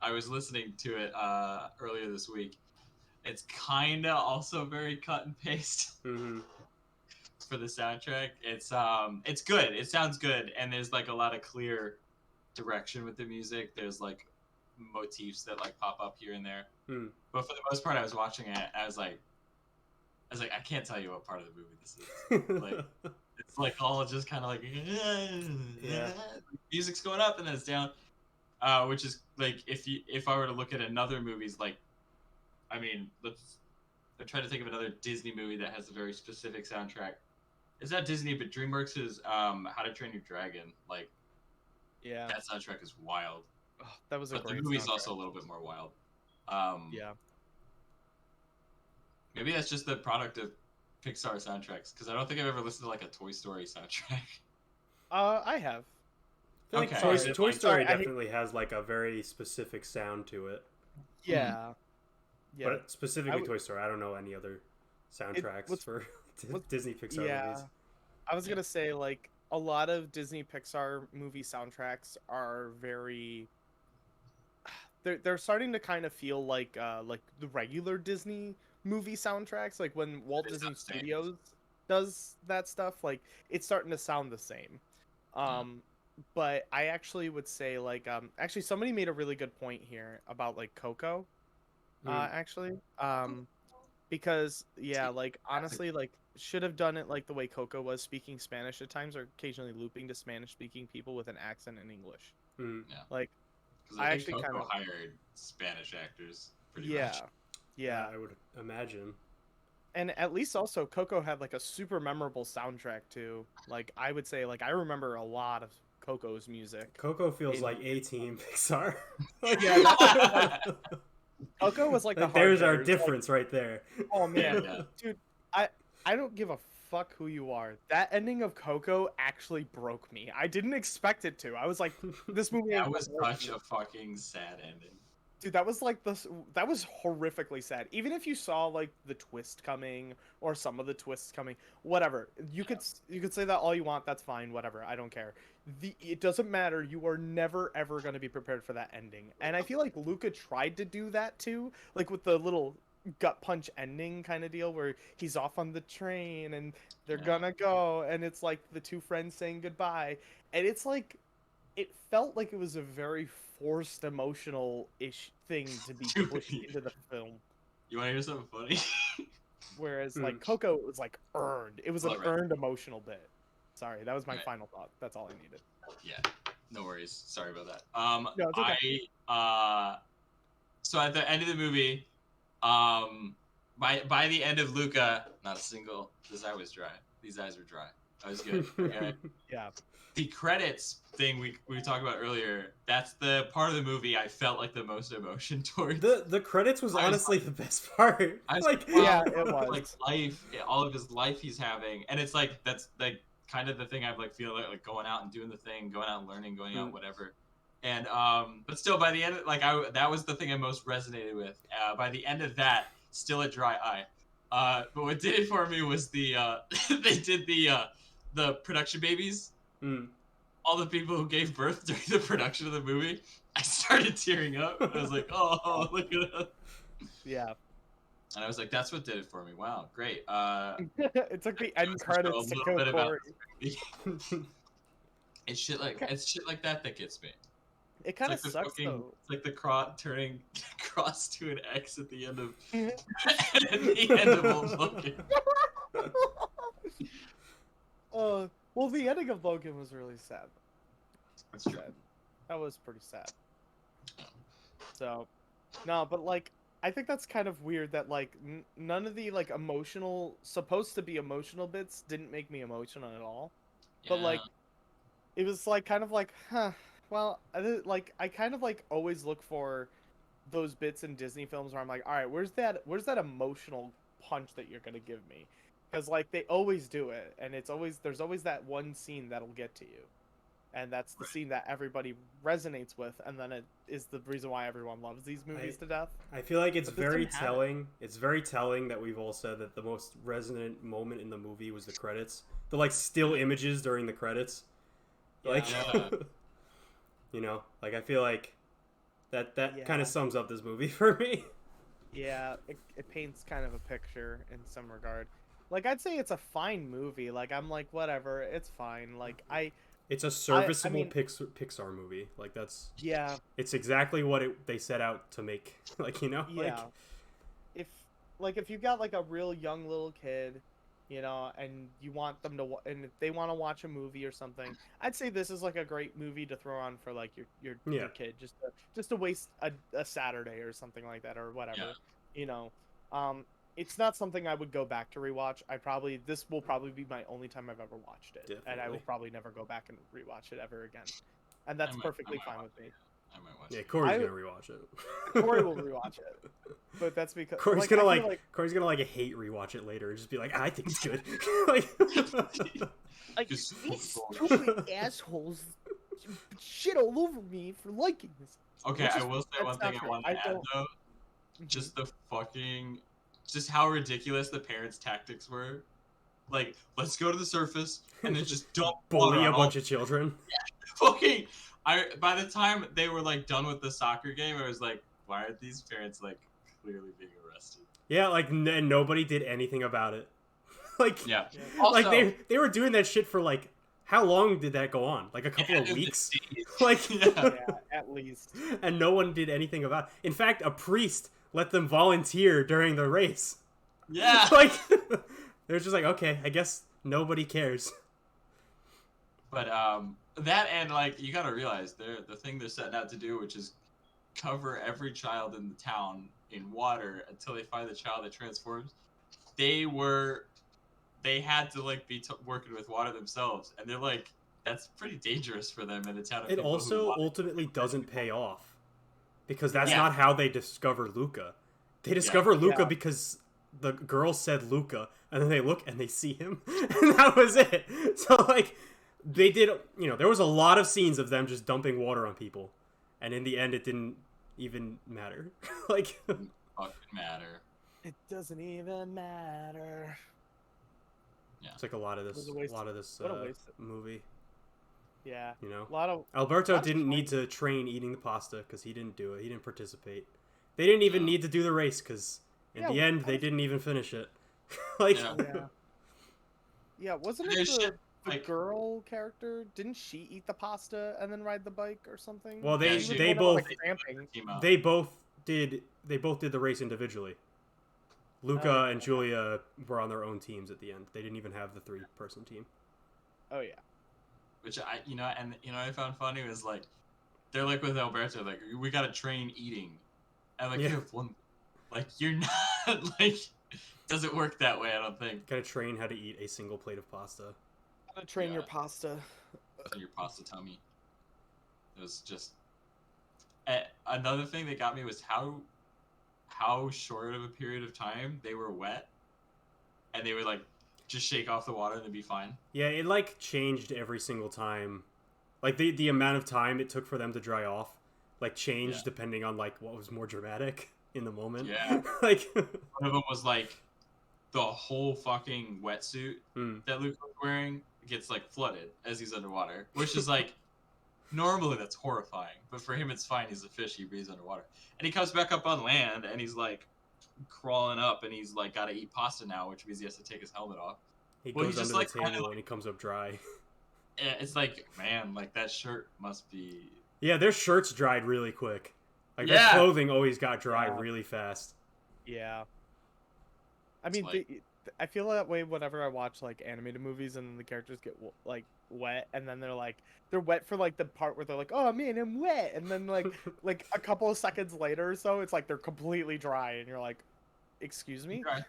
I was listening to it earlier this week. It's kind of also very cut and paste Hmm. for the soundtrack. It's good. It sounds good, and there's like a lot of clear direction with the music. There's like motifs that like pop up here and there. Hmm. But for the most part, I was watching it. I was like, I can't tell you what part of the movie this is. Like, it's like all just kind of like, Yeah. music's going up and then it's down, which is like if I were to look at another movie's like, I mean, I'm trying to think of another Disney movie that has a very specific soundtrack. It's not Disney, but DreamWorks is How to Train Your Dragon. Like Yeah, that soundtrack is wild, oh, that was a but the great. movie's soundtrack. also a little bit more wild. Yeah. Maybe that's just the product of Pixar soundtracks, because I don't think I've ever listened to like a Toy Story soundtrack. I have. I feel like Okay. Toy, Sorry, Toy like- Story sorry, I- definitely has like a very specific sound to it. Yeah. Yeah. But specifically would- Toy Story, I don't know any other soundtracks what's- for what's- Disney Pixar yeah. movies. I was gonna say like a lot of Disney Pixar movie soundtracks are very. They're starting to kind of feel like the regular Disney movie soundtracks, like when Walt It's Disney not the same. Studios does that stuff, like it's starting to sound the same. But I actually would say like actually somebody made a really good point here about like Coco. Actually, because yeah, like honestly, like should have done it like the way Coco was, speaking Spanish at times or occasionally looping to Spanish speaking people with an accent in English. Mm. Like Because I I think actually Coco kinda- hired Spanish actors pretty yeah, much. yeah, I would imagine. and at least also Coco had like a super memorable soundtrack too. Like I would say like I remember a lot of Coco's music. Coco feels In- like A-Team Pixar. Like, Yeah, Coco was like the like, there's our hard hitters, like, difference right there. oh Yeah, man, yeah. dude, I don't give a fuck who you are. That ending of Coco actually broke me. I didn't expect it to. I was like, this movie That ain't was gonna work. such a fucking sad ending. Dude, that was like that was horrifically sad. Even if you saw like the twist coming or some of the twists coming, whatever. You could say that all you want, that's fine, whatever. I don't care. It doesn't matter. You are never ever going to be prepared for that ending. And I feel like Luca tried to do that too, like with the little gut punch ending kind of deal where he's off on the train and they're Yeah. gonna go and it's like the two friends saying goodbye. And it's like it felt like it was a very forced emotional-ish thing to be Dude. pushed into the film. You want to hear something funny? Whereas like Coco was like earned. It was an Well, right. earned emotional bit. Sorry, that was my Right. final thought. That's all I needed. Yeah, no worries. Sorry about that. No, it's okay. So at the end of the movie, by the end of Luca, not a single. This eye was dry. These eyes were dry. That was good. Okay. Yeah. The credits thing we talked about earlier. That's the part of the movie I felt like the most emotion towards. The credits was I was honestly the best part. I was Like, Yeah, it like was. life, all of his life he's having, and it's like that's like kind of the thing I've like feel like going out and doing the thing, going out and learning, going out whatever, and but still by the end that was the thing I most resonated with. By the end of that, still a dry eye. But what did it for me was the they did the production babies. mm. All the people who gave birth during the production of the movie, I started tearing up. I was like, oh, look at that. Yeah. And I was like, that's what did it for me. Wow, great. It took the end Just credits a to little bit about Corey. this movie. It's shit like that gets me. It kind of It's like sucks the though. It's like the turning cross to an X at the end of at the end of Old Logan. Well, the ending of Logan was really sad. That's true. That was pretty sad. So, no, but like, I think that's kind of weird that like none of the like supposed to be emotional bits didn't make me emotional at all. But Yeah. like, it was like kind of like, huh. Well, I kind of like always look for those bits in Disney films where I'm like, all right, where's that emotional punch that you're gonna give me? Because like they always do it, and there's always that one scene that'll get to you, and that's the scene that everybody resonates with, and then it is the reason why everyone loves these movies to death. I feel like it's But this very didn't have it. telling. It's very telling that we've all said that the most resonant moment in the movie was the credits. The like still images during the credits. Like, Yeah. you know, like I feel like that Yeah. kind of sums up this movie for me. Yeah, it paints kind of a picture in some regard. Like I'd say it's a fine movie. Like I'm like whatever, it's fine. Like It's a serviceable mean- Pixar movie. Like yeah. it's exactly what they set out to make. Like, you know, Yeah. If you got like a real young little kid, you know, and you want them to and if they want to watch a movie or something, I'd say this is like a great movie to throw on for like your Yeah. kid just to waste a Saturday or something like that or whatever. Yeah. You know. It's not something I would go back to rewatch. This will probably be my only time I've ever watched it, and I will Definitely. probably never go back and rewatch it ever again. And that's perfectly might fine watch with me. I might watch Yeah, it. Corey's I- gonna rewatch it. Corey will rewatch it, but that's because Corey's I gonna feel Corey's gonna hate rewatch it later and just be like, I think it's good. Like, like Just these full stupid assholes shit all over me for liking this. Okay, Which I is- will say that's one thing not I fair. want I to add don't- though. Just the fucking, just how ridiculous the parents' tactics were. Like, let's go to the surface and then just dump water bully a on all bunch of children. fucking. By the time they were like done with the soccer game, I was like, why are these parents like clearly being arrested? Yeah, like and nobody did anything about it. Like, Yeah. Yeah. Also, like they were doing that shit for like how long did that go on? Like a couple of weeks. Like, Yeah. Yeah, at least. and no one did anything about it. In fact, a priest let them volunteer during the race. Yeah. Like, they're just like, okay, I guess nobody cares. But that and like you gotta realize the thing they're setting out to do, which is cover every child in the town in water until they find the child that transforms. They had to like be working with water themselves, and they're like that's pretty dangerous for them in a town of It people who also want- ultimately doesn't pay off because that's Yeah. not how they discover Luca. They discover Luca Yeah. because the girl said Luca, and then they look and they see him, and that was it. So like, they did. There was a lot of scenes of them just dumping water on people, and in the end, it didn't even matter. Like, fucking matter. It doesn't even matter. it's like a lot of this, What a waste- what a waste. movie. Yeah, You know, a lot of Alberto lot of didn't need to train eating the pasta because he didn't do it. He didn't participate. They didn't even need to do the race because in Yeah, the end they didn't even finish it. Like, Yeah. yeah. Yeah, wasn't it There's the, shit, the like- girl character? Didn't she eat the pasta and then ride the bike or something? Well, Yeah, they she- they One of them, both like, cramping. Team up. they both did the race individually. Luca Oh, and okay. Julia were on their own teams at the end. They didn't even have the 3-person team. Oh yeah. Which I found funny was like, they're like with Alberto, like, we gotta train eating. And like, Yeah. you have one, like, you're not, like, doesn't work that way, I don't think. Gotta train how to eat a single plate of pasta. Gotta train your Yeah. pasta. In your pasta tummy. It was just. Another thing that got me was how short of a period of time they were wet, and they would like just shake off the water and they'd be fine. Yeah, it like changed every single time. Like the amount of time it took for them to dry off, like changed Yeah. depending on like what was more dramatic in the moment. Yeah. Like, One of them was like the whole fucking wetsuit mm, that Luke was wearing gets like flooded as he's underwater, which is like normally that's horrifying, but for him it's fine. He's a fish. He breathes underwater, and he comes back up on land, and he's like crawling up, and he's like got to eat pasta now, which means he has to take his helmet off. he Well, goes he's just, under like, the table kinda, and he comes up dry. Yeah, it's like, man, like that shirt must be. Yeah, their shirts dried really quick. Like their Yeah. clothing always got dry Yeah. really fast. Yeah. I mean, like- I feel that way whenever I watch like animated movies and then the characters get like wet and then they're wet for like the part where they're like, "Oh man, I'm wet," and then like a couple of seconds later or so, it's like they're completely dry and you're like, "Excuse me." Dry.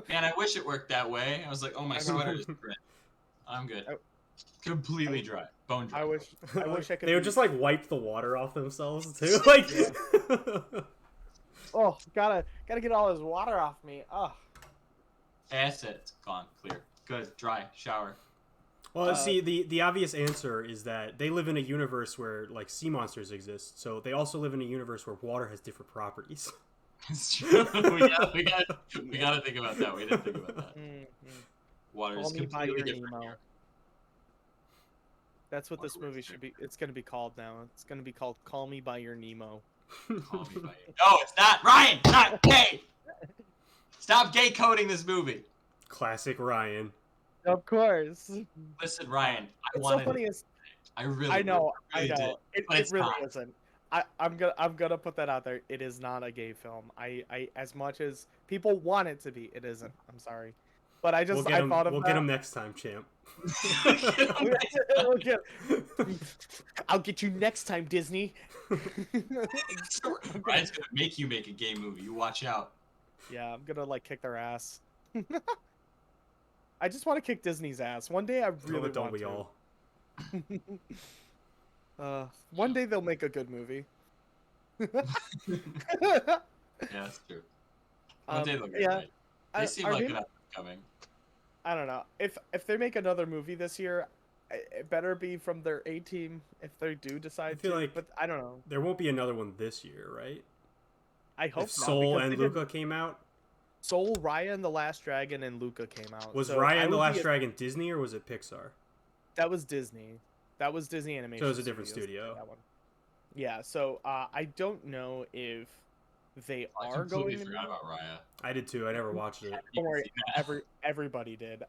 Man, I wish it worked that way. I was like, oh, my I know. sweater is drenched. I'm good. I- Completely dry. Bone dry. I wish I could. They would be- just like wipe the water off themselves too. Like, Oh, gotta get all this water off me. Oh. Assets gone. Clear. Good. Dry. Shower. well, Uh, see, the obvious answer is that they live in a universe where like sea monsters exist. So they also live in a universe where water has different properties. It's true. we gotta think about that. We didn't think about that. Mm, Water is Call me by completely your different. Nemo. That's what this movie should be. It's gonna be called now. It's gonna be called "Call Me by Your Nemo." Call me by it. No, it's not. Ryan, not gay. Stop gay coding this movie. Classic Ryan. Of course. Listen, Ryan. I It's so wanted. funny. Is I really. I know. I really know. did. It but it's really not. isn't. I'm gonna put that out there. It is not a gay film. I as much as people want it to be, it isn't. I'm sorry, but I just I thought of We'll that. get him next time, champ. We'll get- I'll get you next time, Disney. Ryan's gonna make you make a gay movie. You watch out. Yeah, I'm gonna like kick their ass. I just want to kick Disney's ass. One day I really Don't want we to. all? One day they'll make a good movie. Yeah, that's true. One day they'll get yeah, it right. They seem like Arjun, an up and coming. I don't know. If they make another movie this year, it better be from their A team. If they do decide feel to, like- but I don't know. There won't be another one this year, right? I hope If not, Soul because and they did- Luca came out, Soul, Raya and the Last Dragon, and Luca came out. was So Raya I and the would Last be- Dragon Disney or was it Pixar? That was Disney. That was Disney Animation. So it was a different Studios that did studio. that one. Yeah. So I don't know if they I are completely going. forgot about Raya. I did too. I never watched it. Don't worry, everybody did.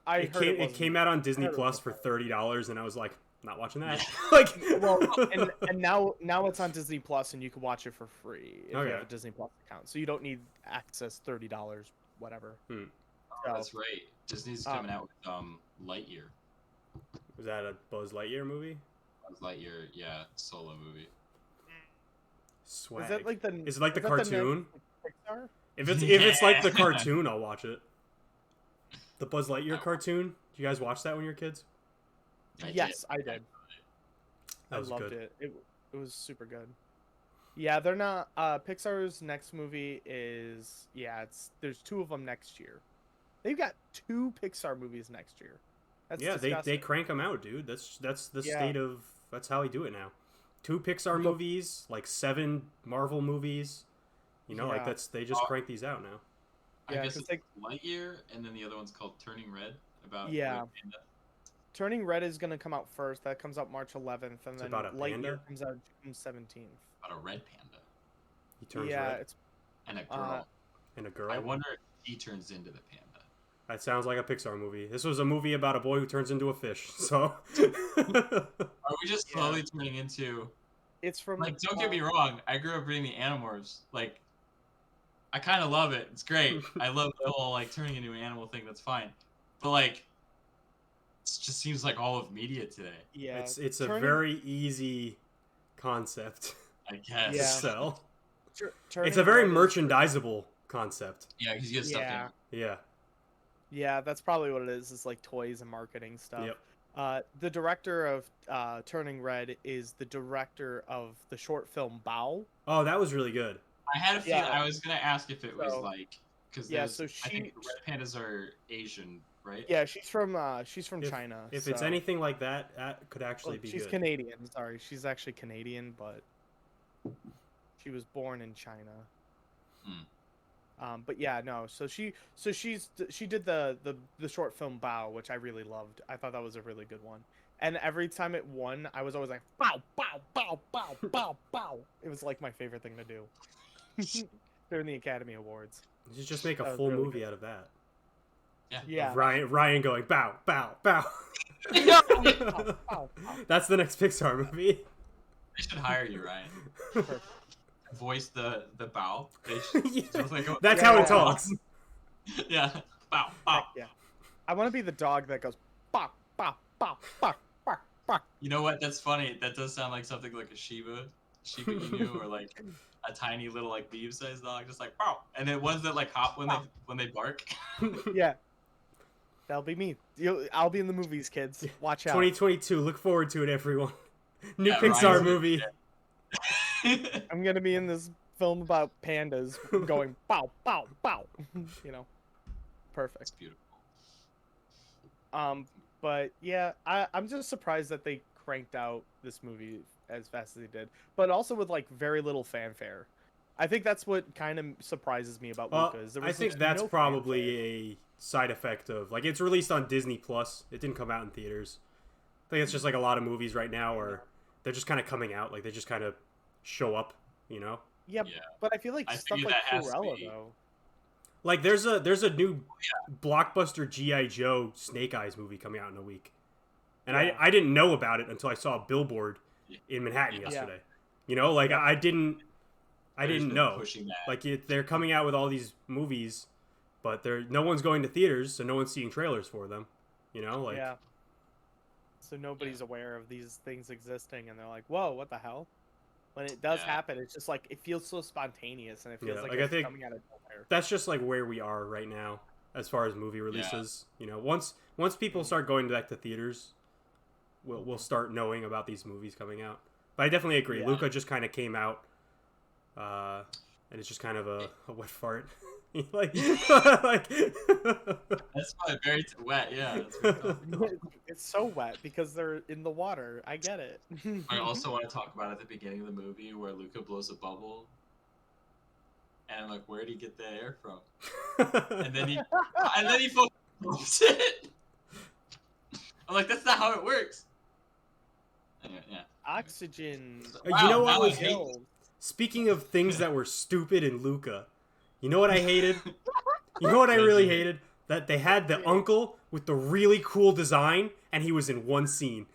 I It heard came, it, came out on Disney heard it Plus wasn't for bad. $30, and I was like, not watching that. Like, Well, and now it's on Disney Plus, and you can watch it for free if you Okay. have a Disney Plus account. So you don't need access $30, whatever. Oh, So, that's right. Disney's Um, coming out with Lightyear. was that a Buzz Lightyear movie? Buzz Lightyear, yeah, solo movie. Swag. is that like the? Is it like the is that cartoon? Pixar? If it's like the Yeah. cartoon, I'll watch it. The Buzz Lightyear cartoon. Did you guys watch that when you were kids? Yes, I did. That I was loved good. it. It was super good. Yeah, they're not. Pixar's next movie is there's 2 of them next year. They've got 2 Pixar movies next year. That's Yeah, they disgusting. crank them out, dude. That's the Yeah. state of that's how we do it now. 2 Pixar Look- movies, like 7 Marvel movies. You know, like Yeah. they just crank these out now. I Yeah, guess 'cause it's they- Lightyear, and then the other one's called Turning Red. About Yeah. Red Panda. Turning Red is gonna come out first. That comes out March 11th, and It's then about a Lightyear panda? comes out June 17th. About a red panda He turns Yeah, red it's and a girl. and a girl. I wonder if he turns into the panda. That sounds like a Pixar movie. This was a movie about a boy who turns into a fish. So Are we just slowly turning into it's from like? Don't get me wrong. I grew up reading the Animorphs. Like, I kind of love it. It's great. I love the whole like turning into an animal thing. That's fine. But like, it just seems like all of media today. Yeah, it's a Turning- very easy concept I guess. to Yeah. sell. Turning It's a very Red is- merchandisable concept. Yeah, because you get stuff Yeah. in. Yeah. Yeah, that's probably what it is. It's like toys and marketing stuff. Yep. The director of Turning Red is the director of the short film Bao. Oh, that was really good. I had a feeling. Yeah. I was gonna ask if it was So- like because Yeah, I so think the red pandas are Asian, right? Yeah, she's from If- China. If it's so- anything like that, that could actually well, be she's good. Canadian. Sorry, she's actually Canadian, but she was born in China. But yeah, no. So she did the short film Bao, which I really loved. I thought that was a really good one. And every time it won, I was always like bow, bow, bow, bow, bow, bow. It was like my favorite thing to do during the Academy Awards. You should just make That a was full really movie good. out of that. Yeah. Of Ryan going bow, bow, bow. Bow, bow, bow. That's the next Pixar movie. They should hire you, Ryan. Perfect. Voice the bow. They should, Yeah. just like, That's Yeah. how it talks. Yeah. Bow. Bow. Heck yeah. I want to be the dog that goes bow, bow, bow, bow, bow, bow. You know what? That's funny. That does sound like something like a Shiba Inu, or like a tiny little like medium-sized dog, just like bow. And then ones that like hop when they bark. Yeah. That'll be me. I'll be in the movies, kids. Watch out. 2022. Look forward to it, everyone. New Yeah, Pixar Ryan's- movie. I'm gonna be in this film about pandas going bow, bow, bow. You know, perfect. It's beautiful. But yeah, I'm just surprised that they cranked out this movie as fast as they did, but also with like very little fanfare. I think that's what kind of surprises me about Luca. Is there I was think just that's no probably fanfare. a side effect of like it's released on Disney Plus. It didn't come out in theaters. I think it's just like a lot of movies right now where they're just kind of coming out, like they just kind of show up, you know. Yeah, Yeah. but I feel like I stuff figure like that has to Cruella be- though. Like there's a new blockbuster GI Joe Snake Eyes movie coming out in a week, and Yeah. I didn't know about it until I saw a billboard in Manhattan Yeah. yesterday. You know, like Yeah. I didn't They've been know. Pushing that. Like they're coming out with all these movies, but no one's going to theaters, so no one's seeing trailers for them. You know, like Yeah. So nobody's aware of these things existing, and they're like, "Whoa, what the hell?" When it does Yeah. happen, it's just like it feels so spontaneous, and it feels Yeah, like like, I it's think- coming out of nowhere. that's just like where we are right now as far as movie releases. You know, once people start going back to theaters, we'll start knowing about these movies coming out. But I definitely agree. Yeah. Luca just kind of came out, and it's just kind of a wet fart. like, That's probably very wet. Yeah. That's what I'm talking about. It's so wet because they're in the water. I get it. I also want to talk about at the beginning of the movie where Luca blows a bubble, and I'm like, where did he get the air from? And then he fucking blows it. I'm like, that's not how it works. Anyway, yeah. Oxygen. You know what now was I hate- Killed. Speaking of things that were stupid in Luca, you know what I hated? You know what I really hated? That they had the uncle with the really cool design, and he was in one scene.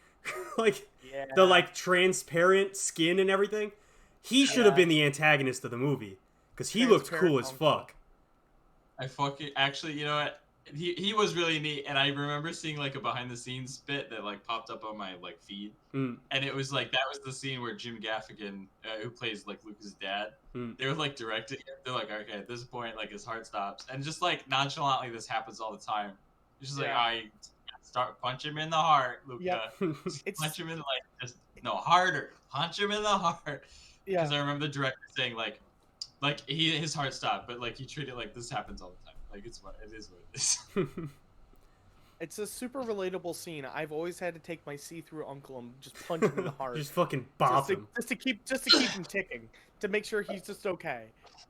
Like, Yeah. the, like, transparent skin and everything. He should have Yeah. been the antagonist of the movie. Because he looked cool as Transparent uncle. fuck. I fucking actually, you know what? He was really neat, and I remember seeing like a behind the scenes bit that like popped up on my like feed, Mm. and it was like that was the scene where Jim Gaffigan, who plays like Luca's dad, Mm. they were like directing it. They're like, okay, at this point, like his heart stops, and just like nonchalantly, this happens all the time. It's just like Yeah. I Start punch him in the heart, Luca. Yep. It's Punch him in like just no harder. Punch him in the heart. yeah. Because I remember the director saying like his heart stopped, but like he treated it like this happens all the time. Like it is what it is. It's a super relatable scene. I've always had to take my see-through uncle and just punch him in the heart. Just fucking bop him. Just to keep him ticking, to make sure he's just okay.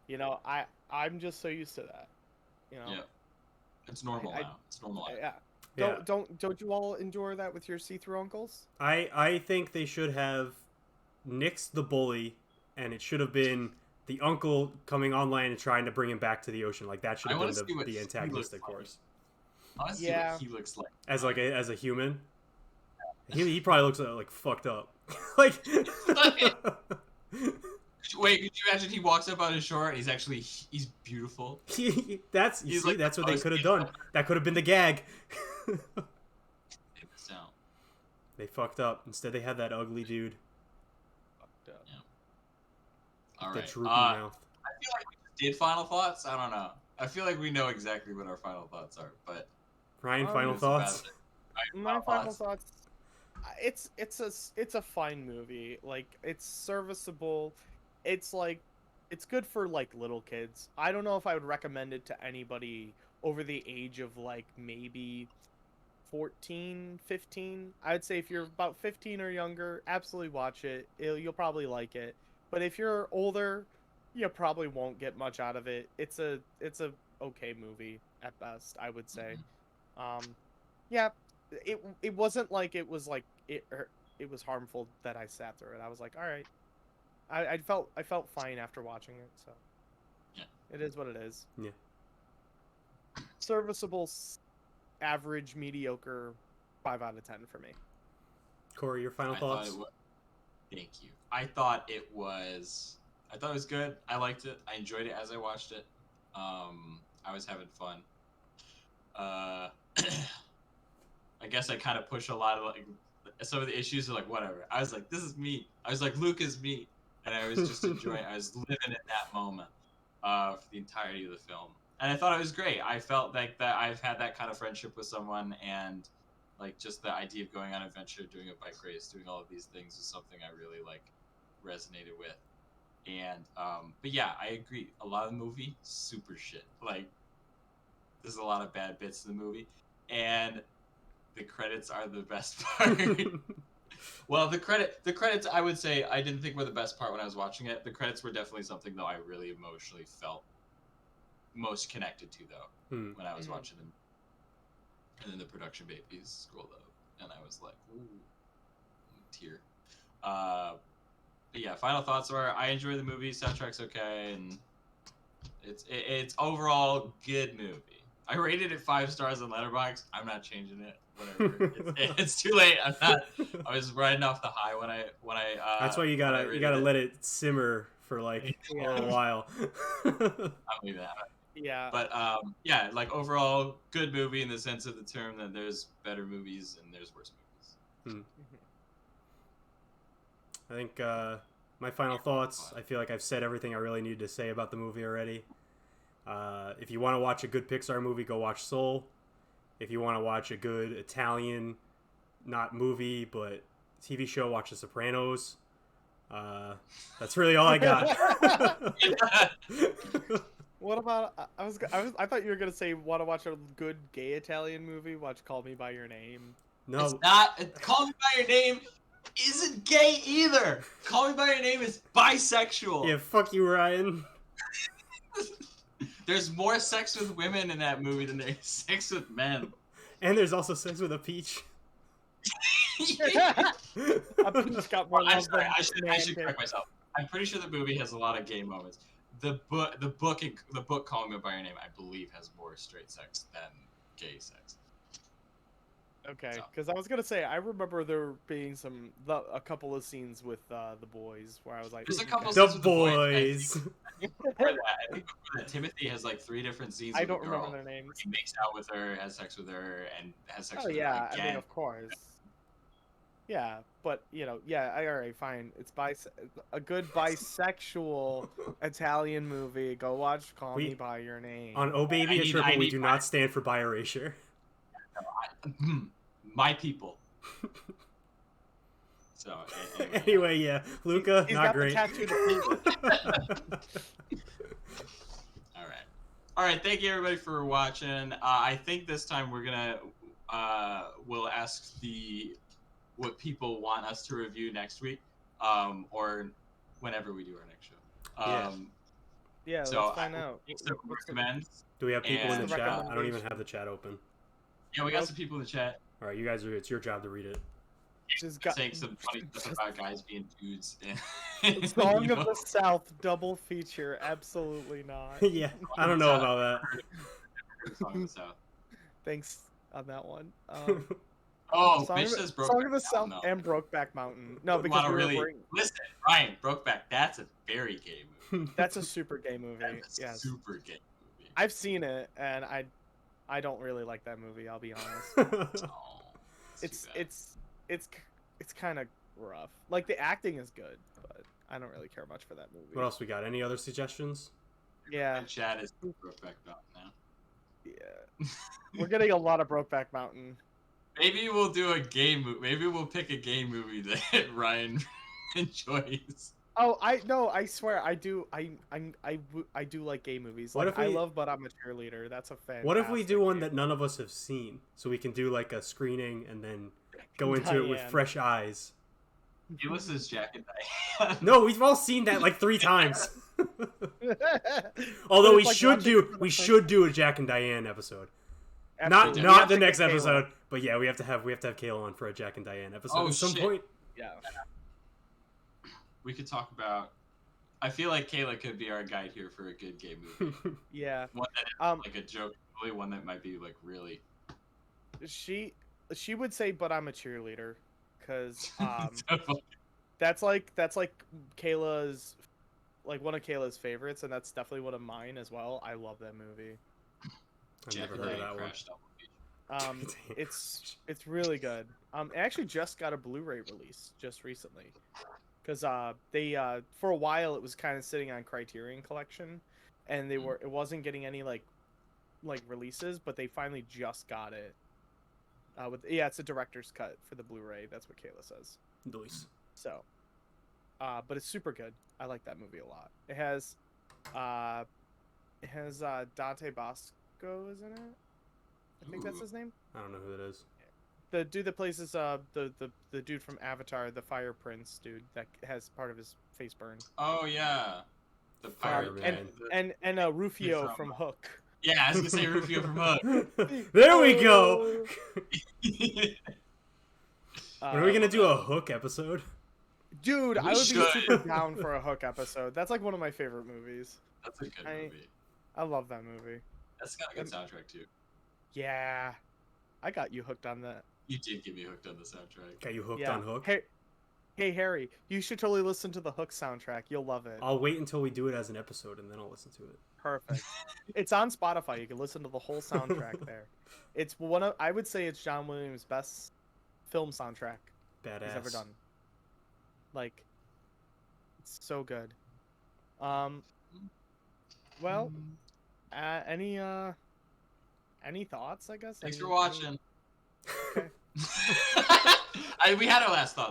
You know, I'm just so used to that. You know. Yeah. It's normal now. It's normal. Yeah. Yeah. Don't you all endure that with your see-through uncles? I think they should have nixed the bully, and it should have been the uncle coming online and trying to bring him back to the ocean. Like that should have I wanna been see what the he antagonistic looks like. course. I want to see Yeah. what he looks like. As a human, he probably looks like fucked up. Like Wait, could you imagine he walks up on his shore and he's beautiful? that's He's like that's the what they most could have done. That could have been the gag. They missed out. They fucked up. Instead, they had that ugly dude, All the right. droopy I mouth. feel like we just did final thoughts. I don't know. I feel like we know exactly what our final thoughts are, but Ryan, final it's about thoughts. it. My final thoughts. It's a fine movie. Like it's serviceable. It's like it's good for like little kids. I don't know if I would recommend it to anybody over the age of like maybe 14, 15. I'd say if you're about 15 or younger, absolutely watch it. You'll probably like it. But if you're older, you probably won't get much out of it. It's a okay movie at best, I would say. Yeah, it wasn't like it was like it was harmful that I sat through it. I was like, all right. I felt fine after watching it, so Yeah. it is what it is. Yeah. Serviceable, average, mediocre, 5 out of 10 for me. Corey, your final I thought thoughts. it was, thank you. I thought it was good. I liked it. I enjoyed it as I watched it. I was having fun. I guess I kind of push a lot of like some of the issues are like whatever. I was like, this is me. I was like, Luca's me, and I was just enjoying. I was living in that moment for the entirety of the film, and I thought it was great. I felt like that I've had that kind of friendship with someone, and like just the idea of going on an adventure, doing a bike race, doing all of these things is something I really like resonated with. And but yeah, I agree. A lot of the movie super shit. Like there's a lot of bad bits in the movie, and the credits are the best part. Well, the credits I would say I didn't think were the best part when I was watching it. The credits were definitely something though I really emotionally felt most connected to though when I was watching them. And then the production babies scrolled up, and I was like, ooh, tear. But yeah, final thoughts are I enjoy the movie. Soundtrack's okay, and it's overall good movie. I rated it 5 stars on Letterboxd. I'm not changing it. Whatever. It's too late. I'm not. I was riding off the high when I. That's why you gotta let it simmer for like a little while. I'll leave that. Yeah. But yeah, like overall, good movie in the sense of the term that there's better movies and there's worse movies. I think my final thoughts. I feel like I've said everything I really needed to say about the movie already. If you want to watch a good Pixar movie, go watch Soul. If you want to watch a good Italian, not movie but TV show, watch The Sopranos. That's really all I got. What about I thought you were gonna say want to watch a good gay Italian movie? Watch Call Me by Your Name. No, It's not. Call Me by Your Name isn't gay either. Call Me by Your Name is bisexual. yeah, fuck you, Ryan. There's more sex with women in that movie than there's sex with men. And there's also sex with a peach. A peach got more I'm love sorry. than I should correct myself. I'm pretty sure the movie has a lot of gay moments. The book Call Me by Your Name, I believe, has more straight sex than gay sex. Okay, So. because I was gonna say I remember there being a couple of scenes with the boys where I was like, There's a couple The scenes with the boys. boys. Before that, I think before that, Timothy has like 3 different scenes. I with don't a girl remember their names. where he makes out with her, has sex with her, and has sex Oh with yeah, her again. I mean of course. Yeah, but yeah, all right, fine. It's a good bisexual Italian movie. Go watch Call Me by Your Name. On Oh Baby, I a need- Triple, I we need do my- not stand for bi erasure. my people. So Anyway, yeah, Luca, He's not got great. the tattoo to prove it. All right. Thank you everybody for watching. I think this time we're gonna we'll ask what people want us to review next week, or whenever we do our next show. Yeah, So let's find out. Some What's the- recommends. Do we have people in And, the chat? I don't even recommendation? have the chat open. Yeah, we got some people in the chat All right, you guys are. It's your job to read it. Just got saying some funny stuff just- about guys being dudes. And, Song you of know, the South double feature. Absolutely not. Yeah, I don't know about Song of the South. Thanks on that one. that. Oh, Song Mitch of, says Brokeback Song of the South Mountain, though. and Brokeback Mountain. No, Would because wanna we were really bring- listen, Ryan. Brokeback. That's a very gay movie. that's a super gay movie. That's a Yes, super gay movie. I've seen it, and I don't really like that movie. I'll be honest. Oh, it's too bad. it's kind of rough. Like the acting is good, but I don't really care much for that movie. What else we got? Any other suggestions? Yeah, And Chad is Brokeback Mountain now. yeah. We're getting a lot of Brokeback Mountain. Maybe we'll do a gay movie. Maybe we'll pick a gay movie that Ryan enjoys. Oh, I swear I do. I do like gay movies. What Like, if we- I love But I'm a Cheerleader. That's a fan. What if we do one that none of us have seen, so we can do like a screening and then go into it with Diane. fresh eyes? He listens to Jack and Diane. No, we've all seen that like 3 times. Although It's like watching it for the we first should do a Jack and Diane episode. Absolutely. We Not have the to get next Kayla. episode, but yeah, we have to have Kayla on for a Jack and Diane episode Oh, at some shit. point. Yeah. We could talk about. I feel like Kayla could be our guide here for a good gay movie. Yeah. One that is like a joke, really one that might be like really. She would say, "But I'm a cheerleader," because So funny. that's like Kayla's, like one of Kayla's favorites, and that's definitely one of mine as well. I love that movie. I've Jack never and heard of Diane that one. crashed double feature. Damn. It's really good. It actually just got a Blu-ray release just recently, because they for a while it was kind of sitting on Criterion Collection, and it wasn't getting any like releases, but they finally just got it. It's a director's cut for the Blu-ray. That's what Kayla says. Nice. So, but it's super good. I like that movie a lot. It has Dante Bosco is in it. I think that's Ooh. his name. I don't know who that is. The dude that plays is the dude from Avatar, the Fire Prince dude that has part of his face burned. Oh yeah, the pirate. Fireman. And Rufio from Hook. Yeah, I was gonna say Rufio from Hook. There we go. Uh, When are we gonna do a Hook episode? Dude, We I would should. be super down for a Hook episode. That's like one of my favorite movies. That's a good movie. I love that movie. That's got a good soundtrack too. Yeah, I got you hooked on that. You did get me hooked on the soundtrack. Got you hooked Yeah. on Hook? Hey Harry, you should totally listen to the Hook soundtrack. You'll love it. I'll wait until we do it as an episode and then I'll listen to it. Perfect. It's on Spotify. You can listen to the whole soundtrack there. It's I would say it's John Williams' best film soundtrack Badass. he's ever done. Like, it's so good. Well, any thoughts? I guess. Thanks Any- for watching. Okay. We had our last thought.